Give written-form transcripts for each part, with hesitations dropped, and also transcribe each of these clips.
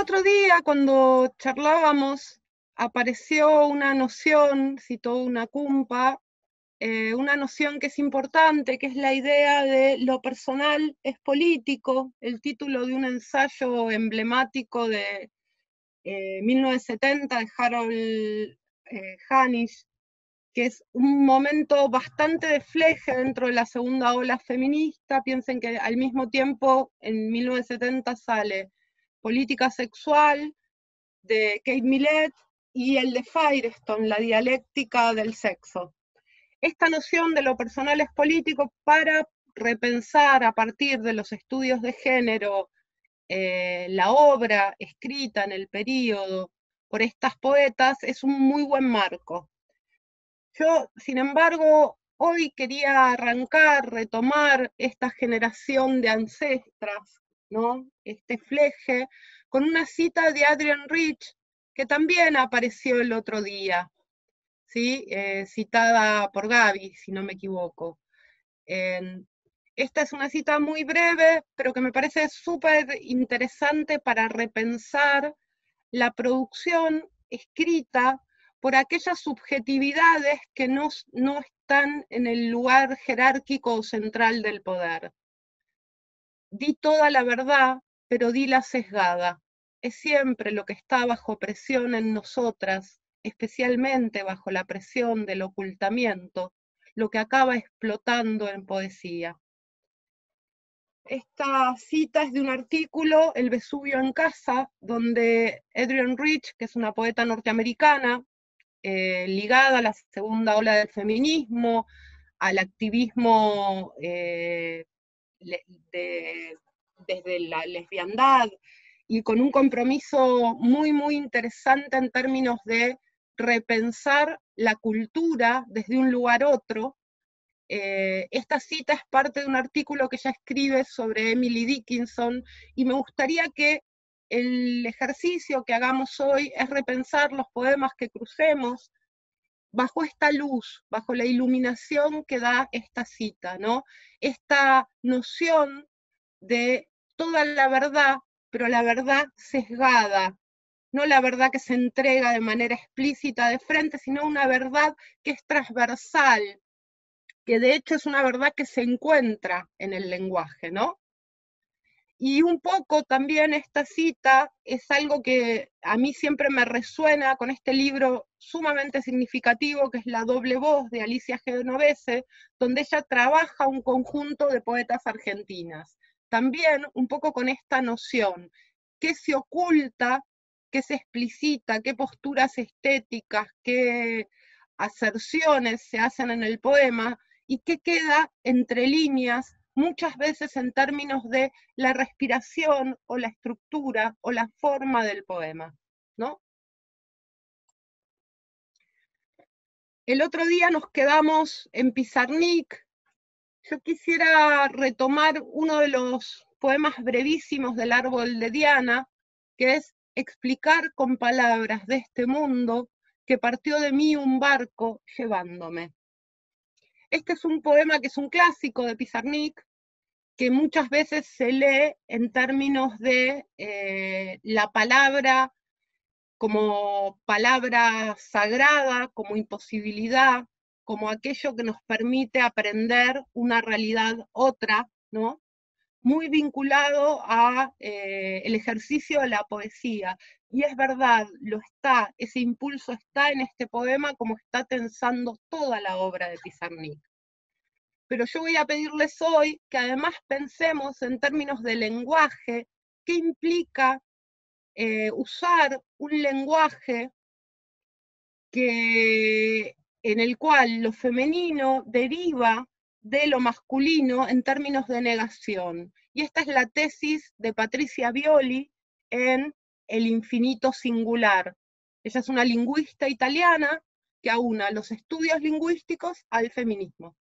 otro día, cuando charlábamos, apareció una noción, citó una cumpa, una noción que es importante, que es la idea de lo personal es político, el título de un ensayo emblemático de 1970 de Harold Hanisch, que es un momento bastante de fleje dentro de la segunda ola feminista. Piensen que al mismo tiempo, en 1970 sale Política Sexual, de Kate Millett, y el de Firestone, La dialéctica del sexo. Esta noción de lo personal es político para repensar a partir de los estudios de género la obra escrita en el período por estas poetas es un muy buen marco. Yo, sin embargo, hoy quería arrancar, retomar esta generación de ancestras, ¿no? Este fleje, con una cita de Adrienne Rich, que también apareció el otro día, ¿sí? Citada por Gaby, si no me equivoco. Esta es una cita muy breve, pero que me parece súper interesante para repensar la producción escrita por aquellas subjetividades que no están en el lugar jerárquico o central del poder. Di toda la verdad, pero di la sesgada. Es siempre lo que está bajo presión en nosotras, especialmente bajo la presión del ocultamiento, lo que acaba explotando en poesía. Esta cita es de un artículo, El Vesubio en casa, donde Adrienne Rich, que es una poeta norteamericana, ligada a la segunda ola del feminismo, al activismo desde la lesbiandad, y con un compromiso muy, muy interesante en términos de repensar la cultura desde un lugar otro. Esta cita es parte de un artículo que ella escribe sobre Emily Dickinson, y me gustaría que el ejercicio que hagamos hoy es repensar los poemas que crucemos bajo esta luz, bajo la iluminación que da esta cita, ¿no? Esta noción de toda la verdad, pero la verdad sesgada, no la verdad que se entrega de manera explícita de frente, sino una verdad que es transversal, que de hecho es una verdad que se encuentra en el lenguaje, ¿no? Y un poco también esta cita es algo que a mí siempre me resuena con este libro sumamente significativo, que es La doble voz de Alicia Genovese, donde ella trabaja un conjunto de poetas argentinas. También un poco con esta noción, qué se oculta, qué se explicita, qué posturas estéticas, qué aserciones se hacen en el poema, y qué queda entre líneas, muchas veces en términos de la respiración o la estructura o la forma del poema, ¿no? El otro día nos quedamos en Pizarnik. Yo quisiera retomar uno de los poemas brevísimos del Árbol de Diana, que es explicar con palabras de este mundo que partió de mí un barco llevándome. Este es un poema que es un clásico de Pizarnik, que muchas veces se lee en términos de la palabra como palabra sagrada, como imposibilidad, como aquello que nos permite aprender una realidad otra, ¿no? Muy vinculado a el ejercicio de la poesía. Y es verdad, lo está, ese impulso está en este poema como está tensando toda la obra de Pizarnik. Pero yo voy a pedirles hoy que además pensemos en términos de lenguaje, qué implica usar un lenguaje en el cual lo femenino deriva de lo masculino en términos de negación. Y esta es la tesis de Patricia Violi en El infinito singular. Ella es una lingüista italiana que aúna los estudios lingüísticos al feminismo.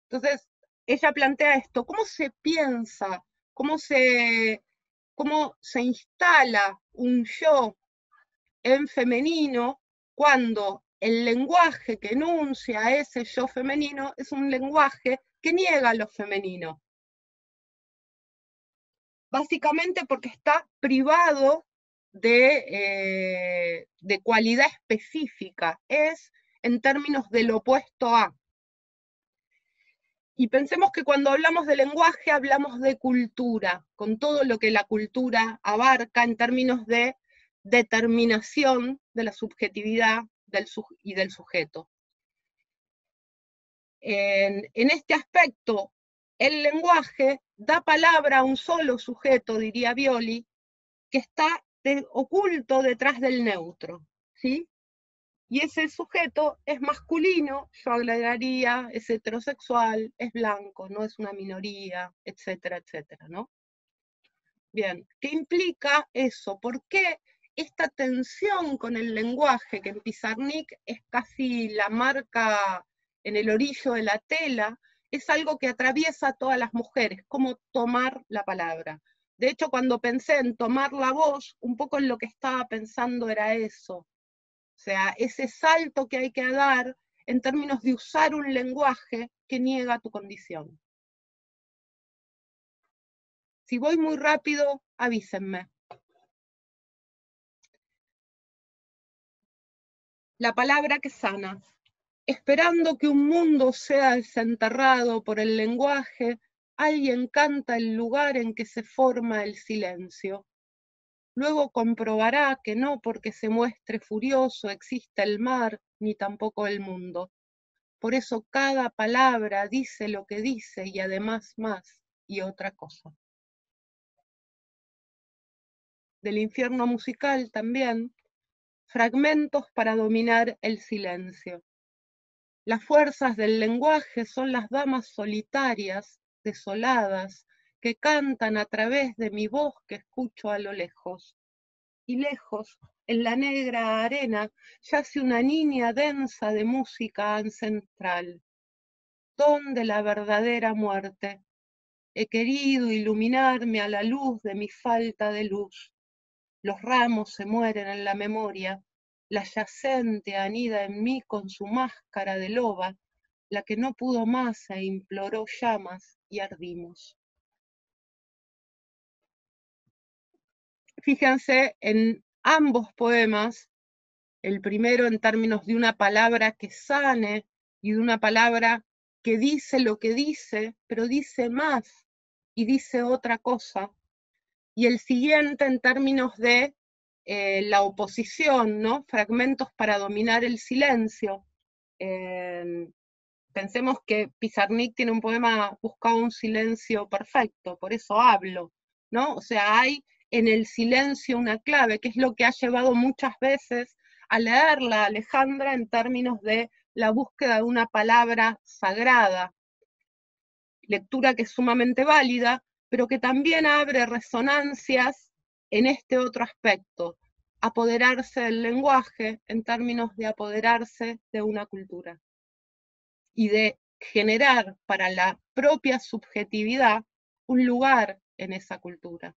Entonces, ella plantea esto, ¿cómo se piensa, cómo se instala un yo en femenino cuando el lenguaje que enuncia a ese yo femenino es un lenguaje que niega lo femenino? Básicamente porque está privado de cualidad específica, es en términos del opuesto a. Y pensemos que cuando hablamos de lenguaje hablamos de cultura, con todo lo que la cultura abarca en términos de determinación de la subjetividad y del sujeto. En este aspecto, el lenguaje da palabra a un solo sujeto, diría Violi, que está oculto detrás del neutro, ¿sí? Y ese sujeto es masculino, yo agregaría, es heterosexual, es blanco, no es una minoría, etcétera, etcétera, ¿no? Bien, ¿qué implica eso? ¿Por qué esta tensión con el lenguaje, que en Pizarnik es casi la marca en el orillo de la tela, es algo que atraviesa a todas las mujeres, como tomar la palabra? De hecho, cuando pensé en tomar la voz, un poco en lo que estaba pensando era eso. O sea, ese salto que hay que dar en términos de usar un lenguaje que niega tu condición. Si voy muy rápido, avísenme. La palabra que sana. Esperando que un mundo sea desenterrado por el lenguaje, alguien canta el lugar en que se forma el silencio. Luego comprobará que no porque se muestre furioso existe el mar, ni tampoco el mundo. Por eso cada palabra dice lo que dice y además más y otra cosa. Del infierno musical también, fragmentos para dominar el silencio. Las fuerzas del lenguaje son las damas solitarias, desoladas, que cantan a través de mi voz que escucho a lo lejos. Y lejos, en la negra arena, yace una niña densa de música ancestral. Don de la verdadera muerte. He querido iluminarme a la luz de mi falta de luz. Los ramos se mueren en la memoria. La yacente anida en mí con su máscara de loba, la que no pudo más e imploró llamas y ardimos. Fíjense en ambos poemas, el primero en términos de una palabra que sane y de una palabra que dice lo que dice, pero dice más y dice otra cosa, y el siguiente en términos de la oposición, ¿no? Fragmentos para dominar el silencio. Pensemos que Pizarnik tiene un poema Buscaba un silencio perfecto, por eso hablo, ¿no? O sea, hay en el silencio una clave, que es lo que ha llevado muchas veces a leerla Alejandra en términos de la búsqueda de una palabra sagrada, lectura que es sumamente válida, pero que también abre resonancias en este otro aspecto, apoderarse del lenguaje en términos de apoderarse de una cultura y de generar para la propia subjetividad un lugar en esa cultura.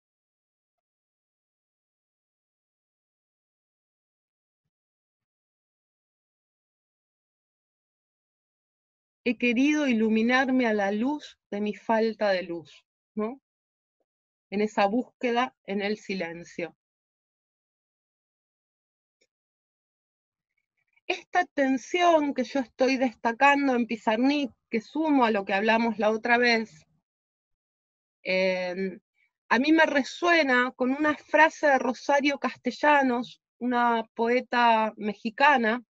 He querido iluminarme a la luz de mi falta de luz, ¿no? En esa búsqueda en el silencio. Esta tensión que yo estoy destacando en Pizarnik, que sumo a lo que hablamos la otra vez, a mí me resuena con una frase de Rosario Castellanos, una poeta mexicana,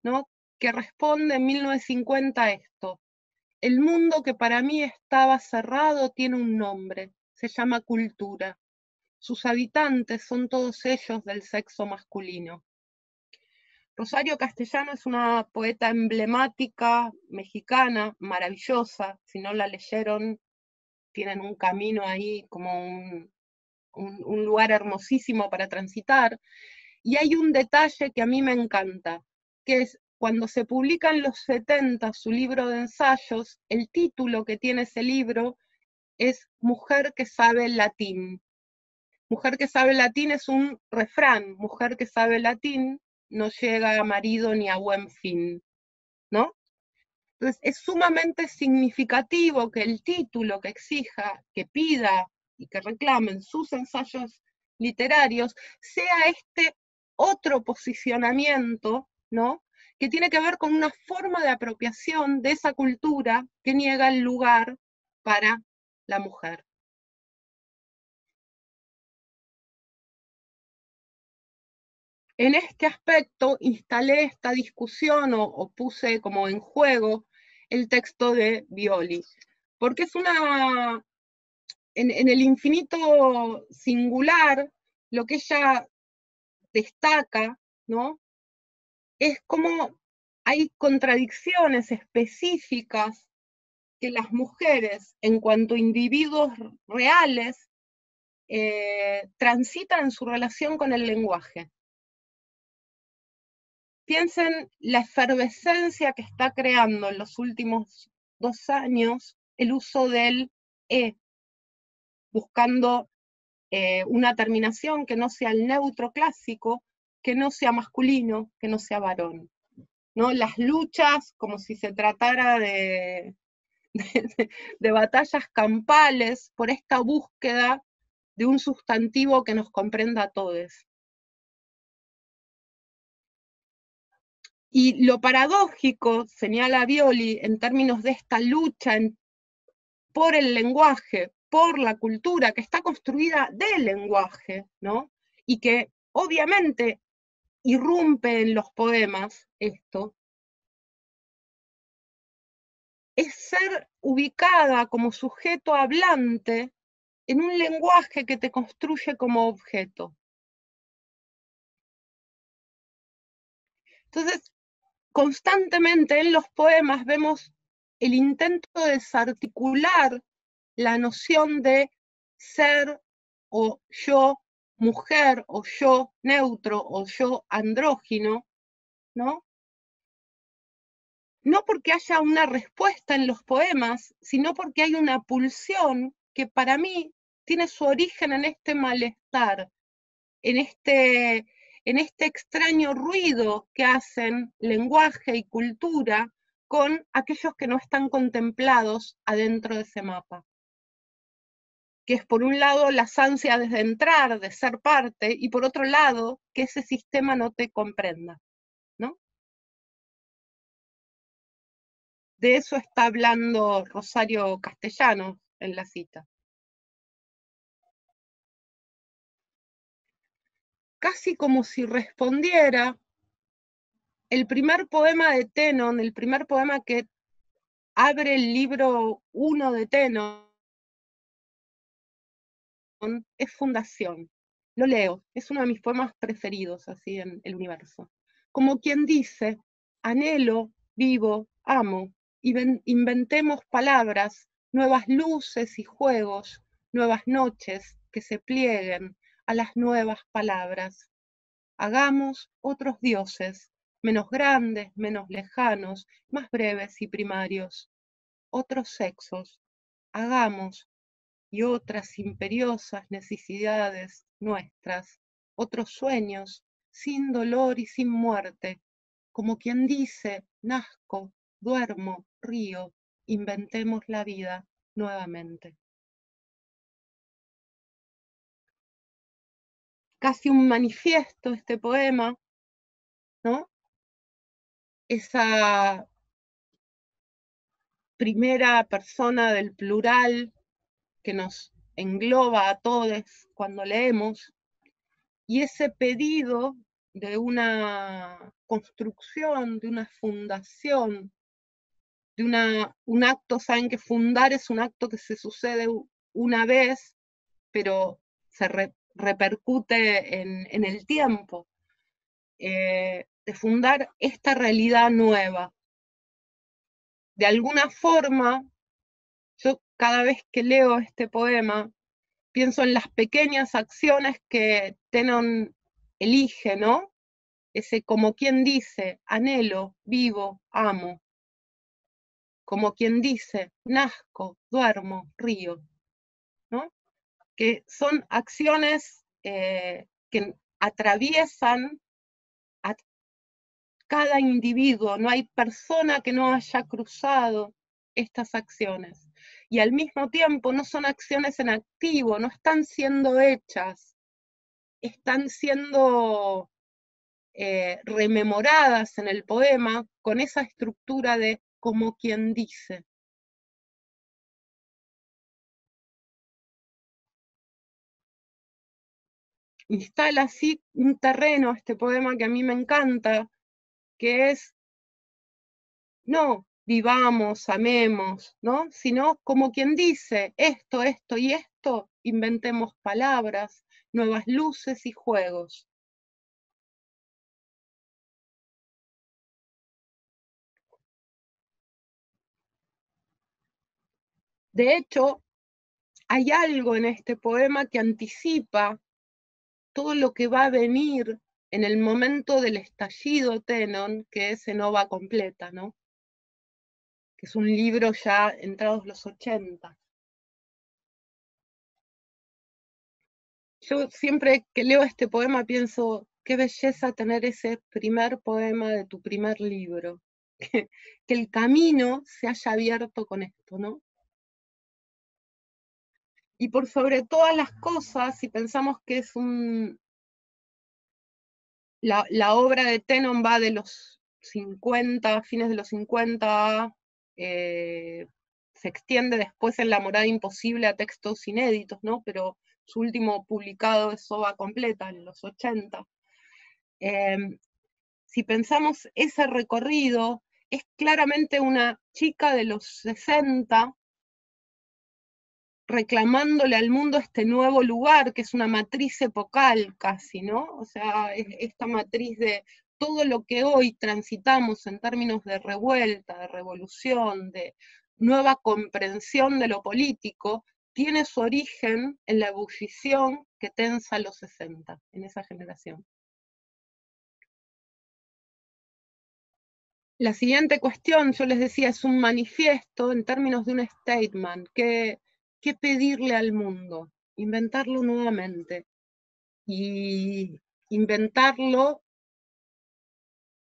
¿no? Que responde en 1950 esto: el mundo que para mí estaba cerrado tiene un nombre, se llama cultura. Sus habitantes son todos ellos del sexo masculino. Rosario Castellano es una poeta emblemática mexicana, maravillosa. Si no la leyeron, tienen un camino ahí, como un lugar hermosísimo para transitar. Y hay un detalle que a mí me encanta, que es cuando se publica en los 70 su libro de ensayos, el título que tiene ese libro es Mujer que sabe latín. Mujer que sabe latín es un refrán, mujer que sabe latín no llega a marido ni a buen fin, ¿no? Entonces es sumamente significativo que el título que exija, que pida y que reclamen sus ensayos literarios, sea este otro posicionamiento, ¿no? Que tiene que ver con una forma de apropiación de esa cultura que niega el lugar para la mujer. En este aspecto instalé esta discusión o puse como en juego el texto de Violi, porque es una, en el infinito singular, lo que ella destaca, ¿no? Es como hay contradicciones específicas que las mujeres, en cuanto a individuos reales, transitan en su relación con el lenguaje. Piensen la efervescencia que está creando en los últimos 2 años el uso del E, buscando una terminación que no sea el neutro clásico, que no sea masculino, que no sea varón, ¿no? Las luchas como si se tratara de batallas campales por esta búsqueda de un sustantivo que nos comprenda a todos. Y lo paradójico, señala Violi, en términos de esta lucha por el lenguaje, por la cultura que está construida del lenguaje, ¿no? Y que obviamente irrumpe en los poemas esto, es ser ubicada como sujeto hablante en un lenguaje que te construye como objeto. Entonces, constantemente en los poemas vemos el intento de desarticular la noción de ser o yo mujer o yo neutro o yo andrógino, ¿no? No porque haya una respuesta en los poemas, sino porque hay una pulsión que para mí tiene su origen en este malestar, en este extraño ruido que hacen lenguaje y cultura con aquellos que no están contemplados adentro de ese mapa. Que es por un lado las ansias de entrar, de ser parte, y por otro lado que ese sistema no te comprenda, ¿no? De eso está hablando Rosario Castellanos en la cita. Casi como si respondiera el primer poema de Tenon, el primer poema que abre el libro 1 de Tenon, es Fundación. Lo leo, es uno de mis poemas preferidos así en el universo. Como quien dice, anhelo, vivo, amo, inventemos palabras, nuevas luces y juegos, nuevas noches que se plieguen a las nuevas palabras. Hagamos otros dioses, menos grandes, menos lejanos, más breves y primarios. Otros sexos, hagamos y otras imperiosas necesidades nuestras, otros sueños, sin dolor y sin muerte, como quien dice, nazco, duermo, río, inventemos la vida nuevamente. Casi un manifiesto este poema, ¿no? Esa primera persona del plural que nos engloba a todos cuando leemos, y ese pedido de una construcción, de una fundación, de un acto, saben que fundar es un acto que se sucede una vez, pero se repercute en el tiempo, de fundar esta realidad nueva. De alguna forma, yo cada vez que leo este poema, pienso en las pequeñas acciones que Tenon elige, ¿no? Ese como quien dice, anhelo, vivo, amo. Como quien dice, nazco, duermo, río, ¿no? Que son acciones que atraviesan a cada individuo, no hay persona que no haya cruzado estas acciones. Y al mismo tiempo no son acciones en activo, no están siendo hechas, están siendo rememoradas en el poema con esa estructura de como quien dice. Instala así un terreno, este poema que a mí me encanta, que es, no vivamos, amemos, ¿no? Sino como quien dice, esto y esto, inventemos palabras, nuevas luces y juegos. De hecho, hay algo en este poema que anticipa todo lo que va a venir en el momento del estallido Tenon, que es en Ova Completa, ¿no? Que es un libro ya entrados los 80. Yo siempre que leo este poema pienso, qué belleza tener ese primer poema de tu primer libro, que el camino se haya abierto con esto, ¿no? Y por sobre todas las cosas, si pensamos que es la obra de Tenon va de los 50, fines de los 50, se extiende después en La morada imposible a textos inéditos, ¿no? Pero su último publicado es Ova Completa, en los 80. Si pensamos ese recorrido, es claramente una chica de los 60 reclamándole al mundo este nuevo lugar, que es una matriz epocal casi, ¿no? O sea, esta matriz de todo lo que hoy transitamos en términos de revuelta, de revolución, de nueva comprensión de lo político, tiene su origen en la ebullición que tensa los 60, en esa generación. La siguiente cuestión, yo les decía, es un manifiesto en términos de un statement. ¿Qué pedirle al mundo? Inventarlo nuevamente. Y inventarlo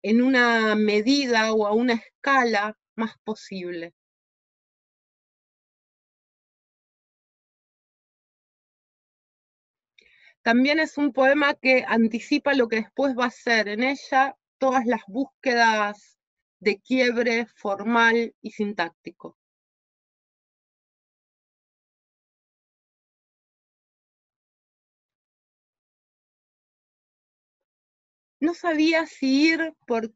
en una medida o a una escala más posible. También es un poema que anticipa lo que después va a ser en ella todas las búsquedas de quiebre formal y sintáctico. No sabía si ir por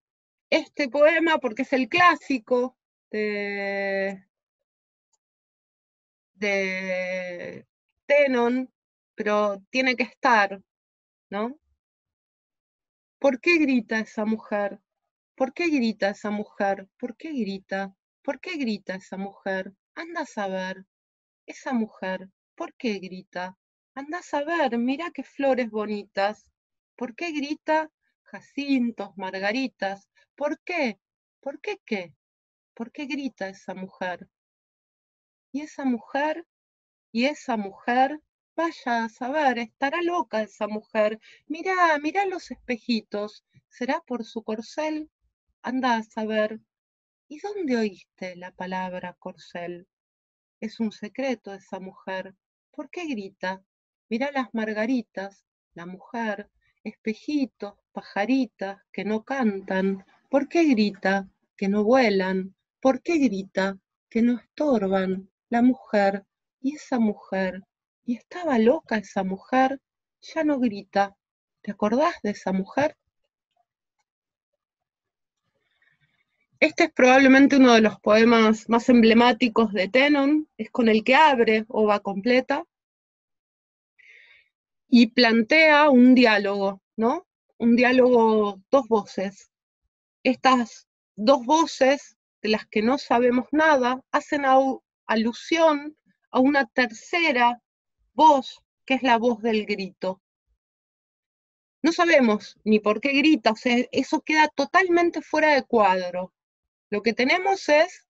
este poema porque es el clásico de Tenon, pero tiene que estar, ¿no? ¿Por qué grita esa mujer? ¿Por qué grita esa mujer? ¿Por qué grita? ¿Por qué grita esa mujer? Anda a saber. Esa mujer, ¿por qué grita? Anda a saber, mira qué flores bonitas. ¿Por qué grita? Jacintos, margaritas. ¿Por qué? ¿Por qué qué? ¿Por qué grita esa mujer? Y esa mujer, y esa mujer, vaya a saber, estará loca esa mujer. Mirá, mirá los espejitos. ¿Será por su corcel? Anda a saber. ¿Y dónde oíste la palabra corcel? Es un secreto esa mujer. ¿Por qué grita? Mira las margaritas, la mujer, espejitos, pajaritas que no cantan. ¿Por qué grita? Que no vuelan. ¿Por qué grita? Que no estorban. La mujer, y esa mujer, y estaba loca esa mujer, ya no grita. ¿Te acordás de esa mujer? Este es probablemente uno de los poemas más emblemáticos de Tenon, es con el que abre Ova Completa, y plantea un diálogo, ¿no? Un diálogo, dos voces. Estas dos voces, de las que no sabemos nada, hacen alusión a una tercera voz, que es la voz del grito. No sabemos ni por qué grita, o sea, eso queda totalmente fuera de cuadro. Lo que tenemos es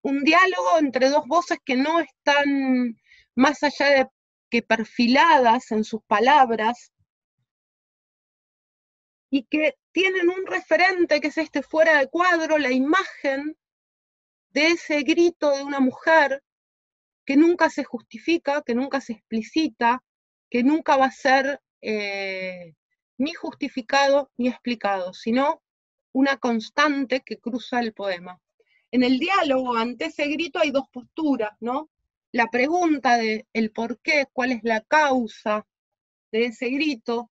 un diálogo entre dos voces que no están más allá de que perfiladas en sus palabras y que tienen un referente que es este fuera de cuadro, la imagen de ese grito de una mujer que nunca se justifica, que nunca se explicita, que nunca va a ser ni justificado ni explicado, sino una constante que cruza el poema. En el diálogo ante ese grito hay dos posturas, ¿no? La pregunta de el por qué, cuál es la causa de ese grito,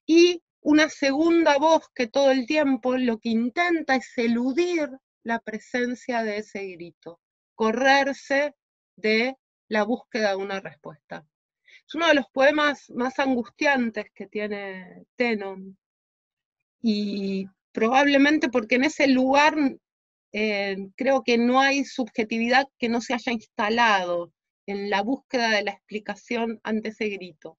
y una segunda voz que todo el tiempo lo que intenta es eludir la presencia de ese grito, correrse de la búsqueda de una respuesta. Es uno de los poemas más angustiantes que tiene Tenon, y probablemente porque en ese lugar creo que no hay subjetividad que no se haya instalado en la búsqueda de la explicación ante ese grito.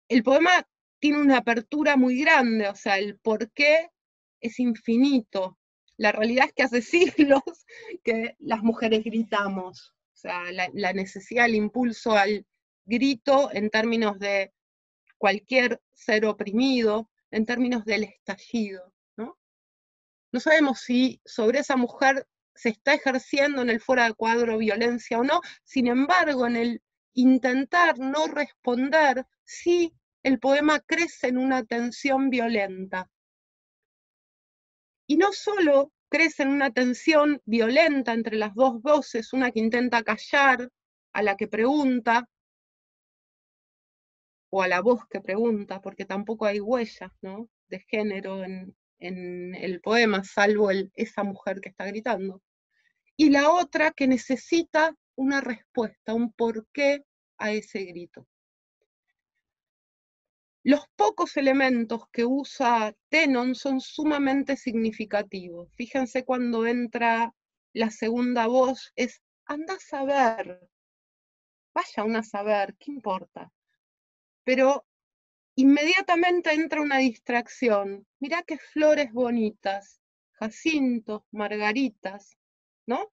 El poema tiene una apertura muy grande, o sea, el porqué es infinito. La realidad es que hace siglos que las mujeres gritamos, o sea, la necesidad, el impulso al grito en términos de cualquier ser oprimido, en términos del estallido, ¿no? No sabemos si sobre esa mujer se está ejerciendo en el fuera de cuadro violencia o no, sin embargo, en el intentar no responder, sí el poema crece en una tensión violenta. Y no solo crece en una tensión violenta entre las dos voces, una que intenta callar a la que pregunta, o a la voz que pregunta, porque tampoco hay huellas, ¿no?, de género en el poema, salvo esa mujer que está gritando. Y la otra que necesita una respuesta, un porqué a ese grito. Los pocos elementos que usa Tenon son sumamente significativos. Fíjense cuando entra la segunda voz, es anda a saber, vaya una a saber, ¿qué importa? Pero inmediatamente entra una distracción. Mirá qué flores bonitas, jacintos, margaritas, ¿no?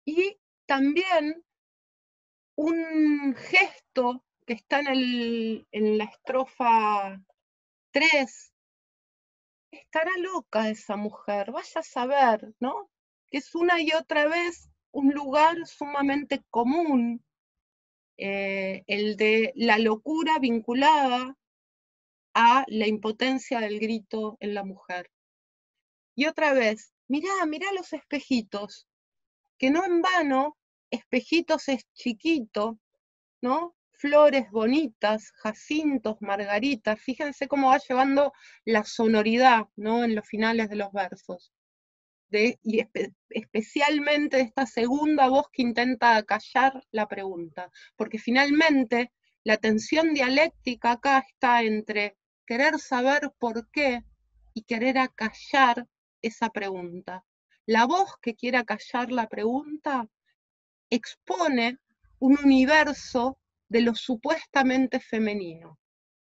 Y también un gesto que está en la estrofa 3, estará loca esa mujer, vaya a saber, ¿no? Que es una y otra vez un lugar sumamente común, el de la locura vinculada a la impotencia del grito en la mujer. Y otra vez, mirá, mirá los espejitos, que no en vano, espejitos es chiquito, ¿no? Flores bonitas, jacintos, margaritas, fíjense cómo va llevando la sonoridad, ¿no?, en los finales de los versos. Y especialmente esta segunda voz que intenta callar la pregunta, porque finalmente la tensión dialéctica acá está entre querer saber por qué y querer acallar esa pregunta. La voz que quiere acallar la pregunta expone un universo de lo supuestamente femenino.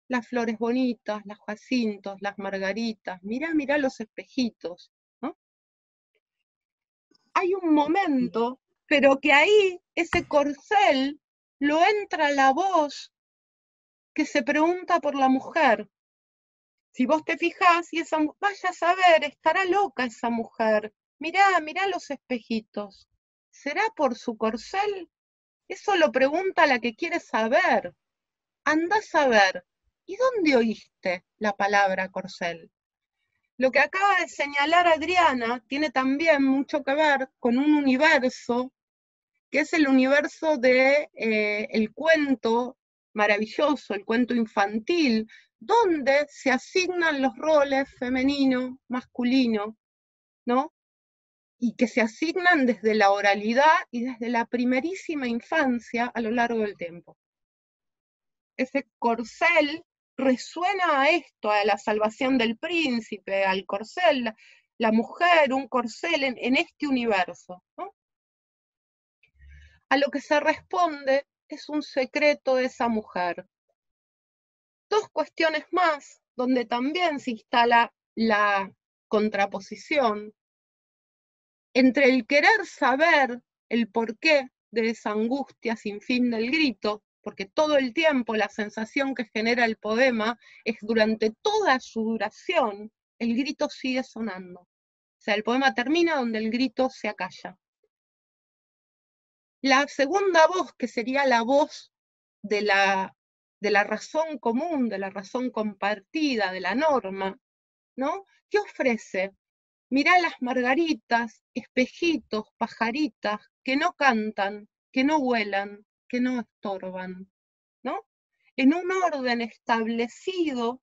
Las flores bonitas, los jacintos, las margaritas, mirá, mirá los espejitos, ¿no? Hay un momento, pero que ahí ese corcel lo entra la voz que se pregunta por la mujer. Si vos te fijás, y esa, vaya a saber, estará loca esa mujer. Mirá, mirá los espejitos. ¿Será por su corcel? Eso lo pregunta la que quiere saber. Andá a saber, ¿y dónde oíste la palabra corcel? Lo que acaba de señalar Adriana tiene también mucho que ver con un universo que es el universo de el cuento maravilloso, el cuento infantil, donde se asignan los roles femenino, masculino, ¿no? Y que se asignan desde la oralidad y desde la primerísima infancia a lo largo del tiempo. Ese corcel resuena a esto, a la salvación del príncipe, al corcel, la mujer, un corcel en este universo, ¿no? A lo que se responde es un secreto de esa mujer. Dos cuestiones más, donde también se instala la contraposición entre el querer saber el porqué de esa angustia sin fin del grito, porque todo el tiempo la sensación que genera el poema es durante toda su duración, el grito sigue sonando. O sea, el poema termina donde el grito se acalla. La segunda voz, que sería la voz de la razón común, de la razón compartida, de la norma, ¿no? ¿Qué ofrece? Mirá las margaritas, espejitos, pajaritas, que no cantan, que no vuelan, que no estorban, ¿no? En un orden establecido,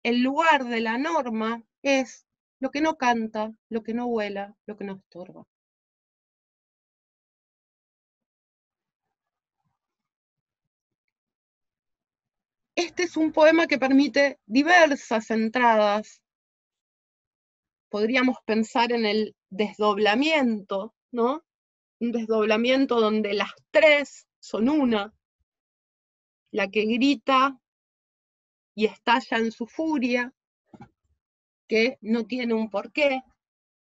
el lugar de la norma es lo que no canta, lo que no vuela, lo que no estorba. Este es un poema que permite diversas entradas. Podríamos pensar en el desdoblamiento, ¿no? Un desdoblamiento donde las tres son una, la que grita y estalla en su furia, que no tiene un porqué,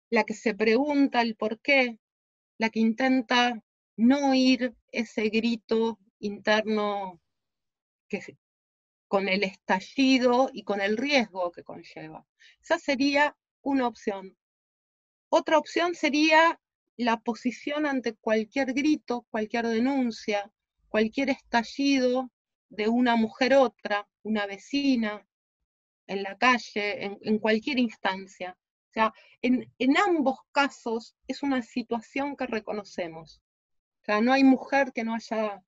la que se pregunta el porqué, la que intenta no oír ese grito interno que, con el estallido y con el riesgo que conlleva. Esa sería una opción. Otra opción sería la posición ante cualquier grito, cualquier denuncia, cualquier estallido de una mujer otra, una vecina, en la calle, en cualquier instancia. O sea, en ambos casos es una situación que reconocemos. O sea, no hay mujer que no haya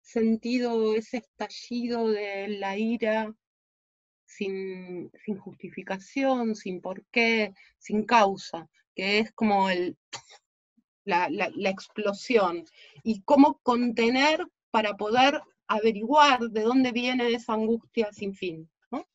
sentido ese estallido de la ira sin justificación, sin porqué, sin causa, que es como la explosión. Y cómo contener para poder averiguar de dónde viene esa angustia sin fin, ¿no?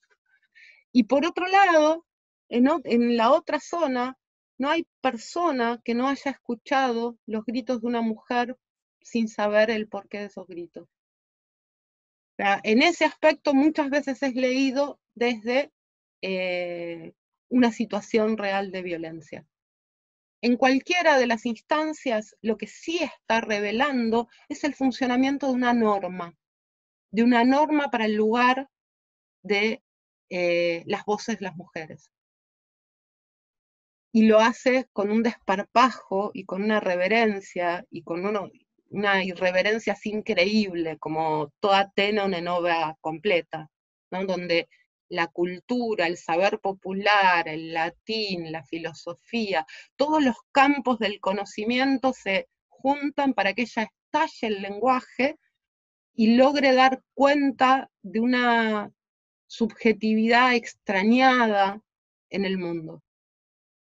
Y por otro lado, en la otra zona, no hay persona que no haya escuchado los gritos de una mujer sin saber el porqué de esos gritos. O sea, en ese aspecto muchas veces es leído desde una situación real de violencia. En cualquiera de las instancias, lo que sí está revelando es el funcionamiento de una norma para el lugar de las voces de las mujeres. Y lo hace con un desparpajo y con una reverencia y con una irreverencia así increíble, como toda Tenon en obra completa, ¿no? Donde la cultura, el saber popular, el latín, la filosofía, todos los campos del conocimiento se juntan para que ella estalle el lenguaje y logre dar cuenta de una subjetividad extrañada en el mundo,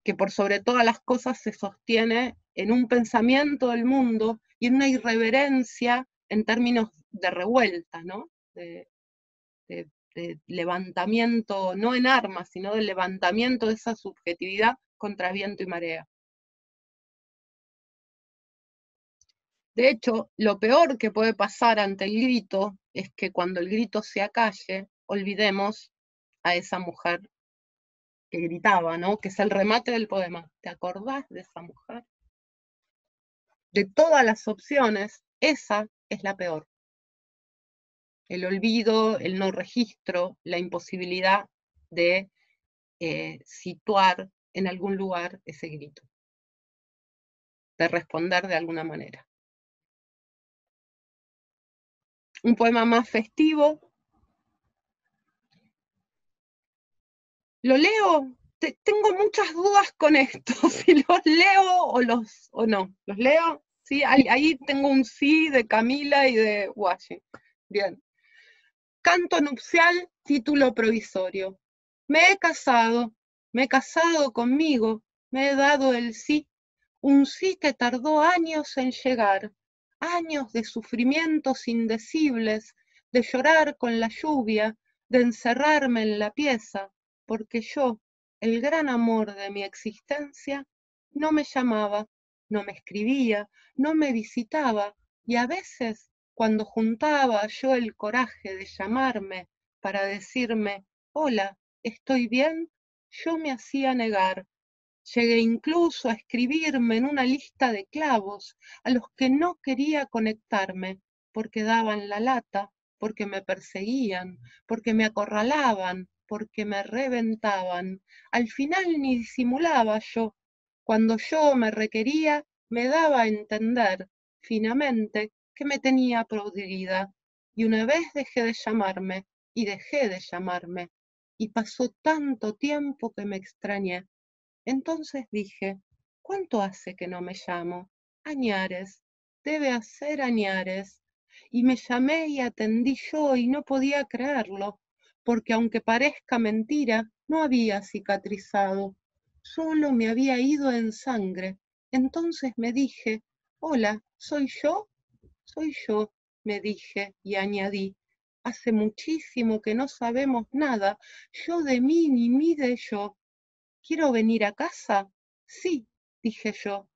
que por sobre todas las cosas se sostiene en un pensamiento del mundo y en una irreverencia en términos de revuelta, ¿no? De levantamiento, no en armas, sino de levantamiento de esa subjetividad contra viento y marea. De hecho, lo peor que puede pasar ante el grito es que cuando el grito se acalle, olvidemos a esa mujer que gritaba, ¿no? Que es el remate del poema. ¿Te acordás de esa mujer? De todas las opciones, esa es la peor. El olvido, el no registro, la imposibilidad de situar en algún lugar ese grito, de responder de alguna manera. Un poema más festivo. ¿Lo leo? Tengo muchas dudas con esto, si los leo o no. ¿Los leo? Sí, ahí tengo un sí de Camila y de Washington. Bien. Canto nupcial, título provisorio. Me he casado conmigo, me he dado el sí, un sí que tardó años en llegar, años de sufrimientos indecibles, de llorar con la lluvia, de encerrarme en la pieza, porque yo, el gran amor de mi existencia, no me llamaba, no me escribía, no me visitaba, y a veces, cuando juntaba yo el coraje de llamarme para decirme, hola, ¿estoy bien? Yo me hacía negar. Llegué incluso a escribirme en una lista de clavos a los que no quería conectarme, porque daban la lata, porque me perseguían, porque me acorralaban, porque me reventaban. Al final ni disimulaba yo. Cuando yo me requería, me daba a entender, finamente, que me tenía podrida, y una vez dejé de llamarme, y dejé de llamarme, y pasó tanto tiempo que me extrañé. Entonces dije, ¿cuánto hace que no me llamo? Añares, debe hacer añares. Y me llamé y atendí yo y no podía creerlo, porque aunque parezca mentira, no había cicatrizado, solo me había ido en sangre. Entonces me dije, hola, ¿soy yo? Soy yo, me dije y añadí, hace muchísimo que no sabemos nada, yo de mí ni mí de yo. ¿Quiero venir a casa? Sí, dije yo,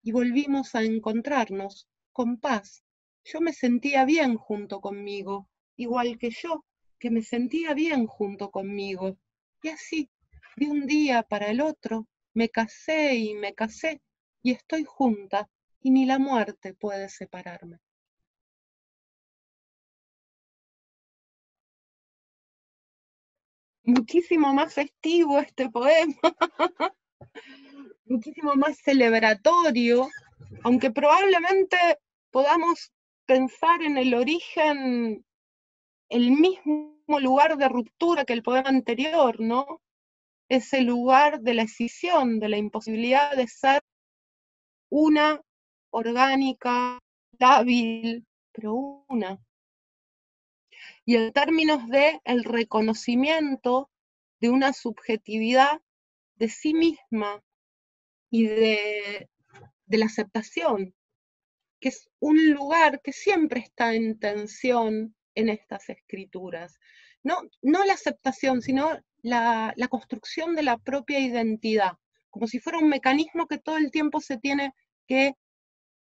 y volvimos a encontrarnos, con paz. Yo me sentía bien junto conmigo, igual que yo, que me sentía bien junto conmigo. Y así, de un día para el otro, me casé y me casé, y estoy junta, y ni la muerte puede separarme. Muchísimo más festivo este poema, muchísimo más celebratorio, aunque probablemente podamos pensar en el origen, el mismo lugar de ruptura que el poema anterior, ¿no? Ese lugar de la escisión, de la imposibilidad de ser una orgánica, lábil, pero una. Y en términos de el reconocimiento de una subjetividad de sí misma y de la aceptación, que es un lugar que siempre está en tensión en estas escrituras. No, no la aceptación, sino la construcción de la propia identidad, como si fuera un mecanismo que todo el tiempo se tiene que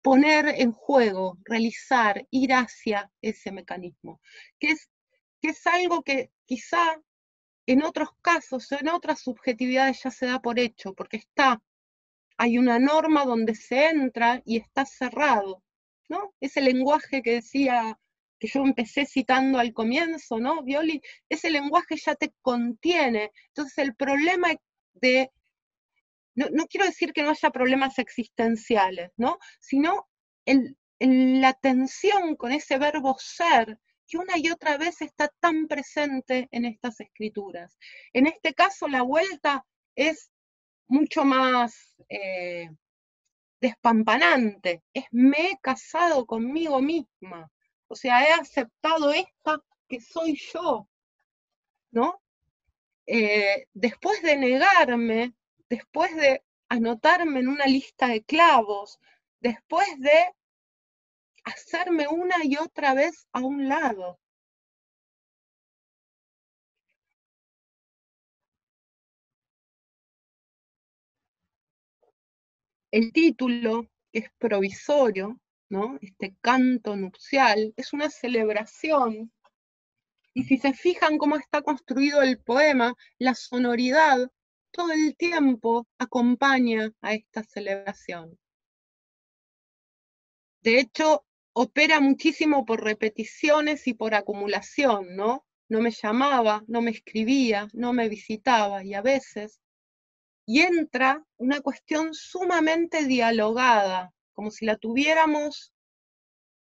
poner en juego, realizar, ir hacia ese mecanismo, que es algo que quizá en otros casos, en otras subjetividades ya se da por hecho, porque está, hay una norma donde se entra y está cerrado, ¿no? Ese lenguaje que decía, que yo empecé citando al comienzo, ¿no? Violi, ese lenguaje ya te contiene. Entonces el problema de, no quiero decir que no haya problemas existenciales, ¿no? Sino la tensión con ese verbo ser, que una y otra vez está tan presente en estas escrituras. En este caso, la vuelta es mucho más despampanante, es me he casado conmigo misma, o sea, he aceptado esta que soy yo, ¿no? Después de negarme, después de anotarme en una lista de clavos, después de hacerme una y otra vez a un lado. El título, que es provisorio, ¿no? Este canto nupcial, es una celebración. Y si se fijan cómo está construido el poema, la sonoridad todo el tiempo acompaña a esta celebración. De hecho, opera muchísimo por repeticiones y por acumulación, ¿no? No me llamaba, no me escribía, no me visitaba, y a veces, y entra una cuestión sumamente dialogada, como si la tuviéramos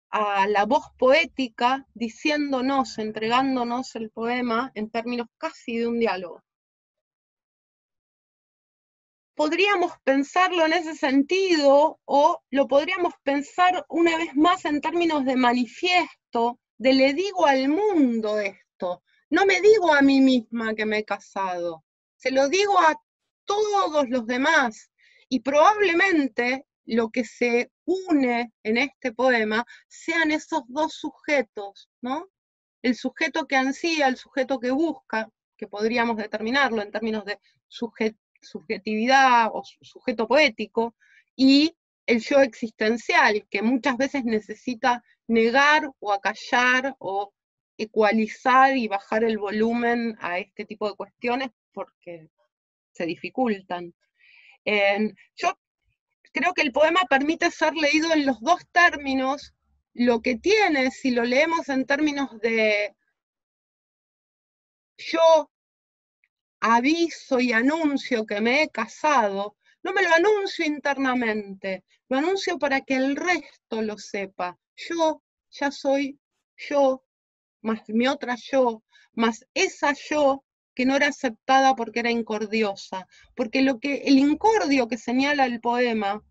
a la voz poética diciéndonos, entregándonos el poema en términos casi de un diálogo. Podríamos pensarlo en ese sentido o lo podríamos pensar una vez más en términos de manifiesto, de le digo al mundo esto, no me digo a mí misma que me he casado, se lo digo a todos los demás y probablemente lo que se une en este poema sean esos dos sujetos, ¿no? El sujeto que ansía, el sujeto que busca, que podríamos determinarlo en términos de subjetividad o sujeto poético, y el yo existencial, que muchas veces necesita negar o acallar o ecualizar y bajar el volumen a este tipo de cuestiones porque se dificultan. Yo creo que el poema permite ser leído en los dos términos. Lo que tiene, si lo leemos en términos de yo aviso y anuncio que me he casado, no me lo anuncio internamente, lo anuncio para que el resto lo sepa. Yo ya soy yo más mi otra yo, más esa yo que no era aceptada porque era incordiosa. Porque el incordio que señala el poema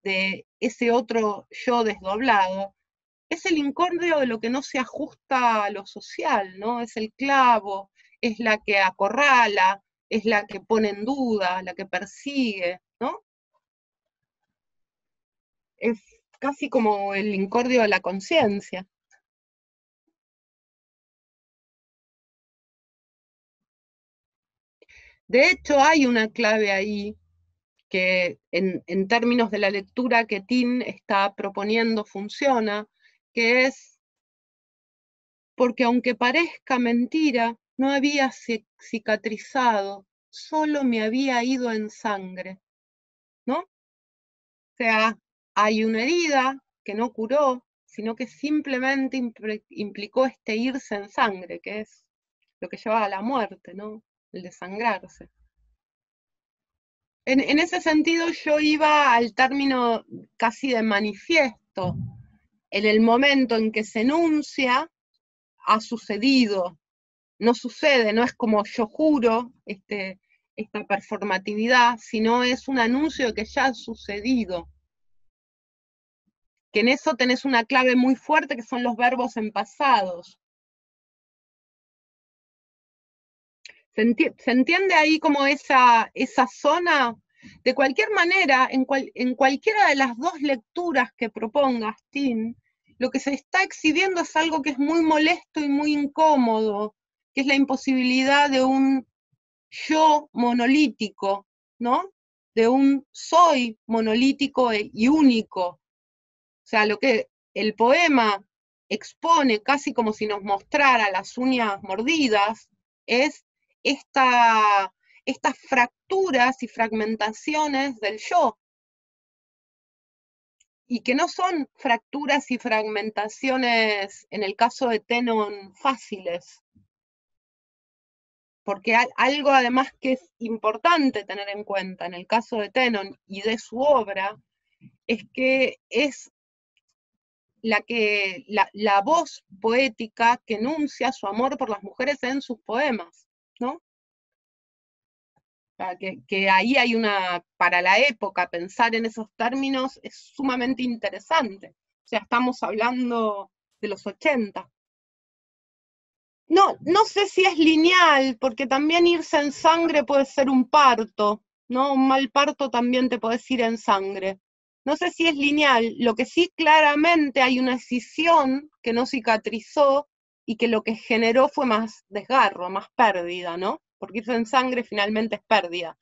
de ese otro yo desdoblado, es el incordio de lo que no se ajusta a lo social, ¿no? Es el clavo, es la que acorrala, es la que pone en duda, la que persigue, ¿no? Es casi como el incordio de la conciencia. De hecho, hay una clave ahí que en términos de la lectura que Tin está proponiendo funciona, que es porque aunque parezca mentira, no había cicatrizado, solo me había ido en sangre, ¿no? O sea, hay una herida que no curó, sino que simplemente implicó este irse en sangre, que es lo que lleva a la muerte, ¿no? El desangrarse. En ese sentido yo iba al término casi de manifiesto. En el momento en que se enuncia, ha sucedido. No sucede, no es como yo juro esta performatividad, sino es un anuncio de que ya ha sucedido. Que en eso tenés una clave muy fuerte que son los verbos en pasados. ¿Se entiende ahí como esa zona? De cualquier manera, en cualquiera de las dos lecturas que propongas, Tim, lo que se está exhibiendo es algo que es muy molesto y muy incómodo, que es la imposibilidad de un yo monolítico, ¿no? De un soy monolítico y único. O sea, lo que el poema expone casi como si nos mostrara las uñas mordidas es estas fracturas y fragmentaciones del yo, y que no son fracturas y fragmentaciones, en el caso de Tenon, fáciles, porque algo además que es importante tener en cuenta en el caso de Tenon y de su obra, es que es la voz poética que enuncia su amor por las mujeres en sus poemas, ¿no? O sea, que ahí hay para la época, pensar en esos términos es sumamente interesante. O sea, estamos hablando de los 80. No sé si es lineal, porque también irse en sangre puede ser un parto, ¿no? Un mal parto también te puedes ir en sangre. No sé si es lineal, lo que sí claramente hay una escisión que no cicatrizó y que lo que generó fue más desgarro, más pérdida, ¿no? Porque irse en sangre finalmente es pérdida.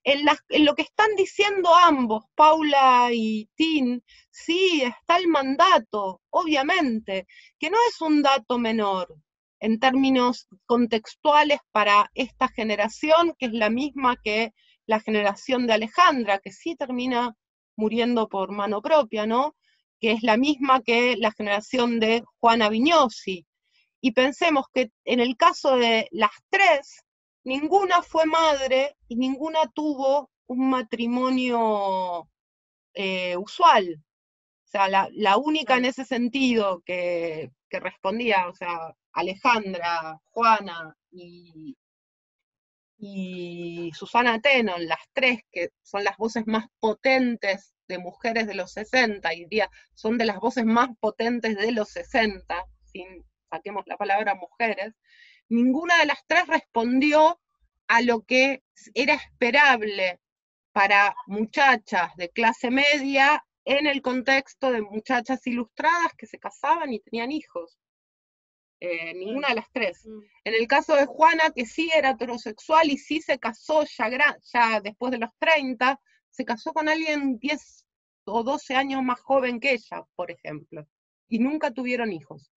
En lo que están diciendo ambos, Paula y Tin, sí, está el mandato, obviamente, que no es un dato menor en términos contextuales para esta generación, que es la misma que la generación de Alejandra, que sí termina muriendo por mano propia, ¿no? Que es la misma que la generación de Juana Vignosi. Y pensemos que en el caso de las tres, ninguna fue madre y ninguna tuvo un matrimonio usual. O sea, la única en ese sentido que respondía, o sea, Alejandra, Juana y Susana Tenon, las tres que son las voces más potentes de mujeres de los 60, y diría, son de las voces más potentes de los 60, sin saquemos la palabra mujeres, ninguna de las tres respondió a lo que era esperable para muchachas de clase media en el contexto de muchachas ilustradas que se casaban y tenían hijos. Ninguna de las tres. En el caso de Juana, que sí era heterosexual y sí se casó ya después de los 30, se casó con alguien 10 o 12 años más joven que ella, por ejemplo, y nunca tuvieron hijos.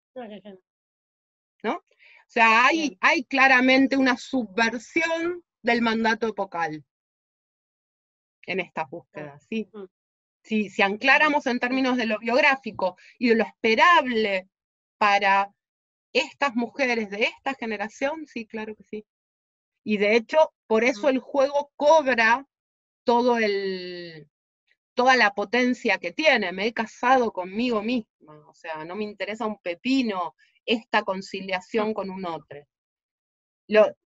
¿No? O sea, hay claramente una subversión del mandato epocal en estas búsquedas, ¿sí? Si ancláramos en términos de lo biográfico y de lo esperable para estas mujeres de esta generación, sí, claro que sí. Y de hecho, por eso el juego cobra toda la potencia que tiene. Me he casado conmigo misma, o sea, no me interesa un pepino esta conciliación con un otro.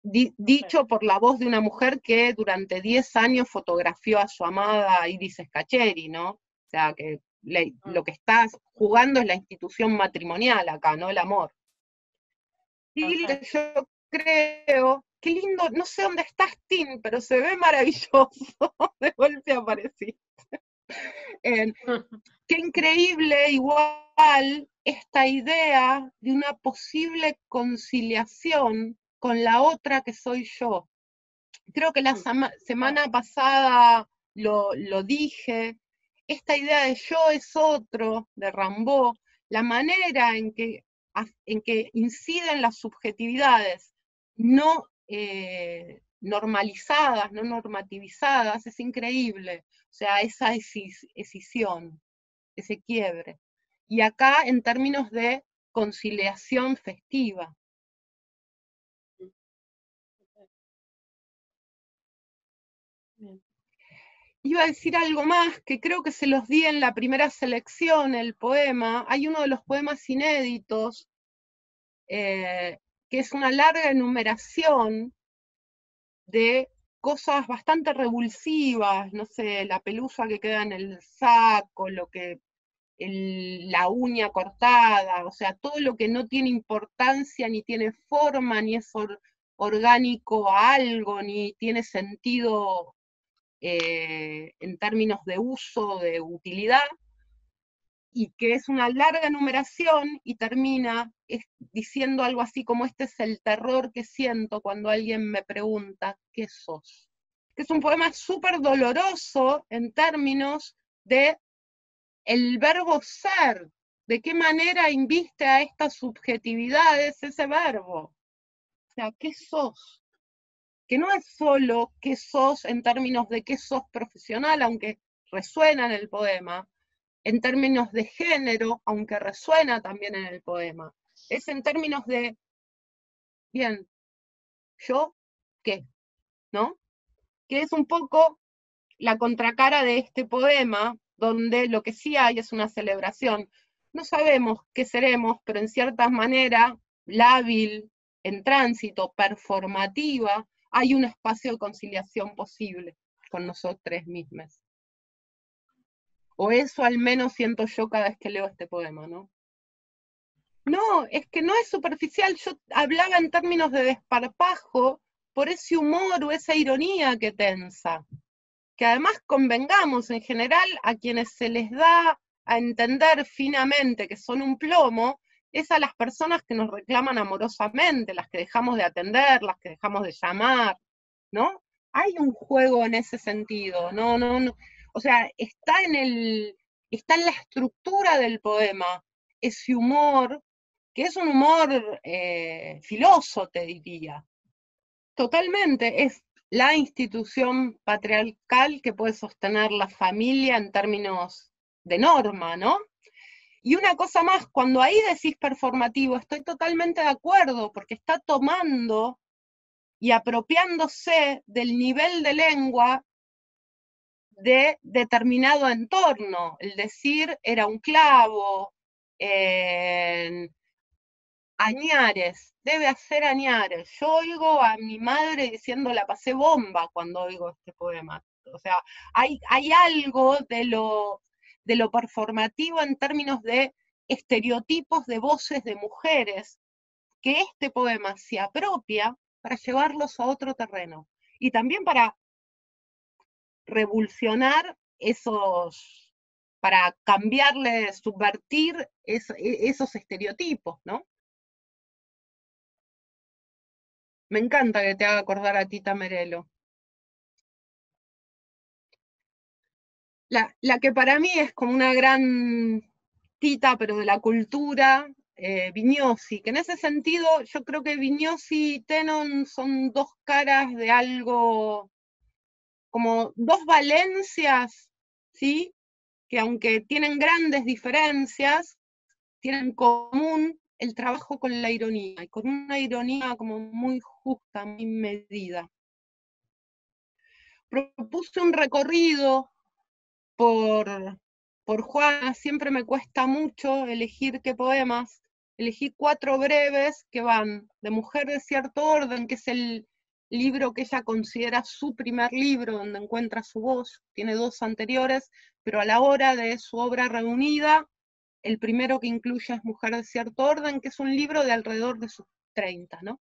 Dicho por la voz de una mujer que durante 10 años fotografió a su amada Iris Scacheri, ¿no? O sea, que lo que está jugando es la institución matrimonial acá, no el amor. Y yo creo, qué lindo, no sé dónde estás, Tim, pero se ve maravilloso, de golpe apareciste. Qué increíble igual esta idea de una posible conciliación con la otra que soy yo. Creo que la semana pasada lo dije, esta idea de yo es otro, de Rimbaud, la manera en que inciden las subjetividades no normalizadas, no normativizadas, es increíble. O sea, esa escisión, ese quiebre. Y acá en términos de conciliación festiva. Iba a decir algo más, que creo que se los di en la primera selección, el poema. Hay uno de los poemas inéditos, que es una larga enumeración de cosas bastante revulsivas, no sé, la pelusa que queda en el saco, la uña cortada, o sea, todo lo que no tiene importancia, ni tiene forma, ni es orgánico a algo, ni tiene sentido en términos de uso, de utilidad, y que es una larga enumeración y termina diciendo algo así como: este es el terror que siento cuando alguien me pregunta ¿qué sos? Que es un poema súper doloroso en términos de el verbo ser, de qué manera inviste a estas subjetividades ese verbo. O sea, ¿qué sos? Que no es solo qué sos en términos de qué sos profesional, aunque resuena en el poema, en términos de género, aunque resuena también en el poema. Es en términos de, bien, ¿yo qué? ¿No? Que es un poco la contracara de este poema, donde lo que sí hay es una celebración. No sabemos qué seremos, pero en cierta manera, lábil, en tránsito, performativa, hay un espacio de conciliación posible con nosotros mismos. O eso al menos siento yo cada vez que leo este poema, ¿no? No, es que no es superficial, yo hablaba en términos de desparpajo por ese humor o esa ironía que tensa. Que además convengamos, en general, a quienes se les da a entender finamente que son un plomo, es a las personas que nos reclaman amorosamente, las que dejamos de atender, las que dejamos de llamar, ¿no? Hay un juego en ese sentido, no. O sea, está en la estructura del poema, ese humor, que es un humor filoso, te diría. Totalmente, es la institución patriarcal que puede sostener la familia en términos de norma, ¿no? Y una cosa más, cuando ahí decís performativo, estoy totalmente de acuerdo, porque está tomando y apropiándose del nivel de lengua de determinado entorno. El decir era un clavo, Añares, debe hacer Añares. Yo oigo a mi madre diciendo la pasé bomba cuando oigo este poema. O sea, hay algo de lo performativo en términos de estereotipos de voces de mujeres que este poema se apropia para llevarlos a otro terreno. Y también para revolucionar para cambiarle, subvertir esos estereotipos, ¿no? Me encanta que te haga acordar a Tita Merelo. La que para mí es como una gran Tita, pero de la cultura, Vignosi, que en ese sentido yo creo que Vignosi y Tenon son dos caras de algo, como dos Valencias, ¿sí? Que aunque tienen grandes diferencias, tienen en común el trabajo con la ironía, y con una ironía como muy justa, muy medida. Propuse un recorrido por Juana, siempre me cuesta mucho elegir qué poemas, elegí 4 breves que van de Mujer de cierto orden, que es el libro que ella considera su primer libro, donde encuentra su voz, tiene 2 anteriores, pero a la hora de su obra reunida, el primero que incluye es Mujer de cierto orden, que es un libro de alrededor de sus 30, ¿no?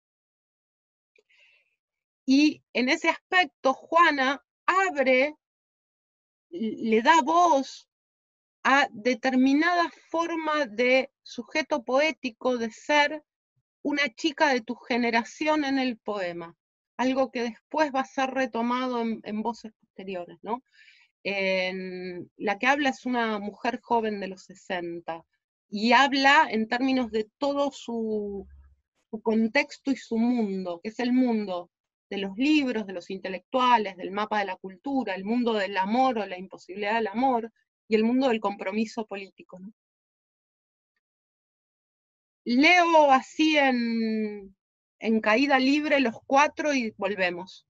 Y en ese aspecto, Juana abre, le da voz a determinada forma de sujeto poético, de ser una chica de tu generación en el poema, algo que después va a ser retomado en voces posteriores, ¿no? La que habla es una mujer joven de los 60 y habla en términos de todo su contexto y su mundo, que es el mundo de los libros, de los intelectuales, del mapa de la cultura, el mundo del amor o la imposibilidad del amor, y el mundo del compromiso político, ¿no? Leo así en caída libre los 4 y volvemos.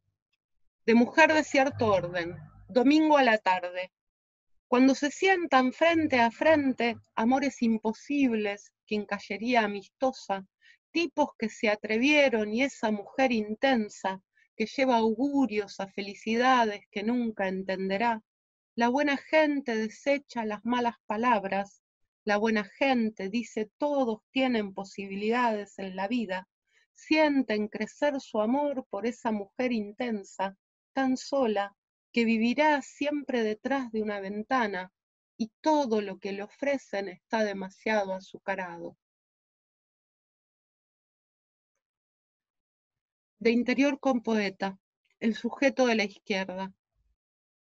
De Mujer de cierto orden, domingo a la tarde. Cuando se sientan frente a frente, amores imposibles, quincallería amistosa, tipos que se atrevieron y esa mujer intensa que lleva augurios a felicidades que nunca entenderá. La buena gente desecha las malas palabras, la buena gente dice todos tienen posibilidades en la vida, sienten crecer su amor por esa mujer intensa, tan sola, que vivirá siempre detrás de una ventana, y todo lo que le ofrecen está demasiado azucarado. De interior con poeta, el sujeto de la izquierda.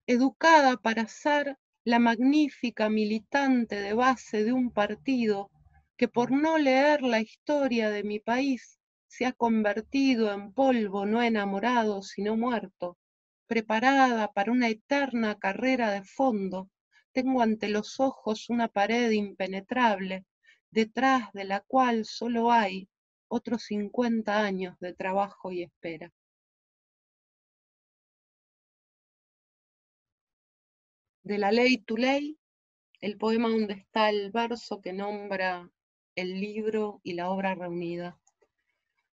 Educada para ser la magnífica militante de base de un partido que por no leer la historia de mi país se ha convertido en polvo no enamorado sino muerto, preparada para una eterna carrera de fondo, tengo ante los ojos una pared impenetrable, detrás de la cual solo hay otros 50 años de trabajo y espera. De la ley to ley, el poema donde está el verso que nombra el libro y la obra reunida.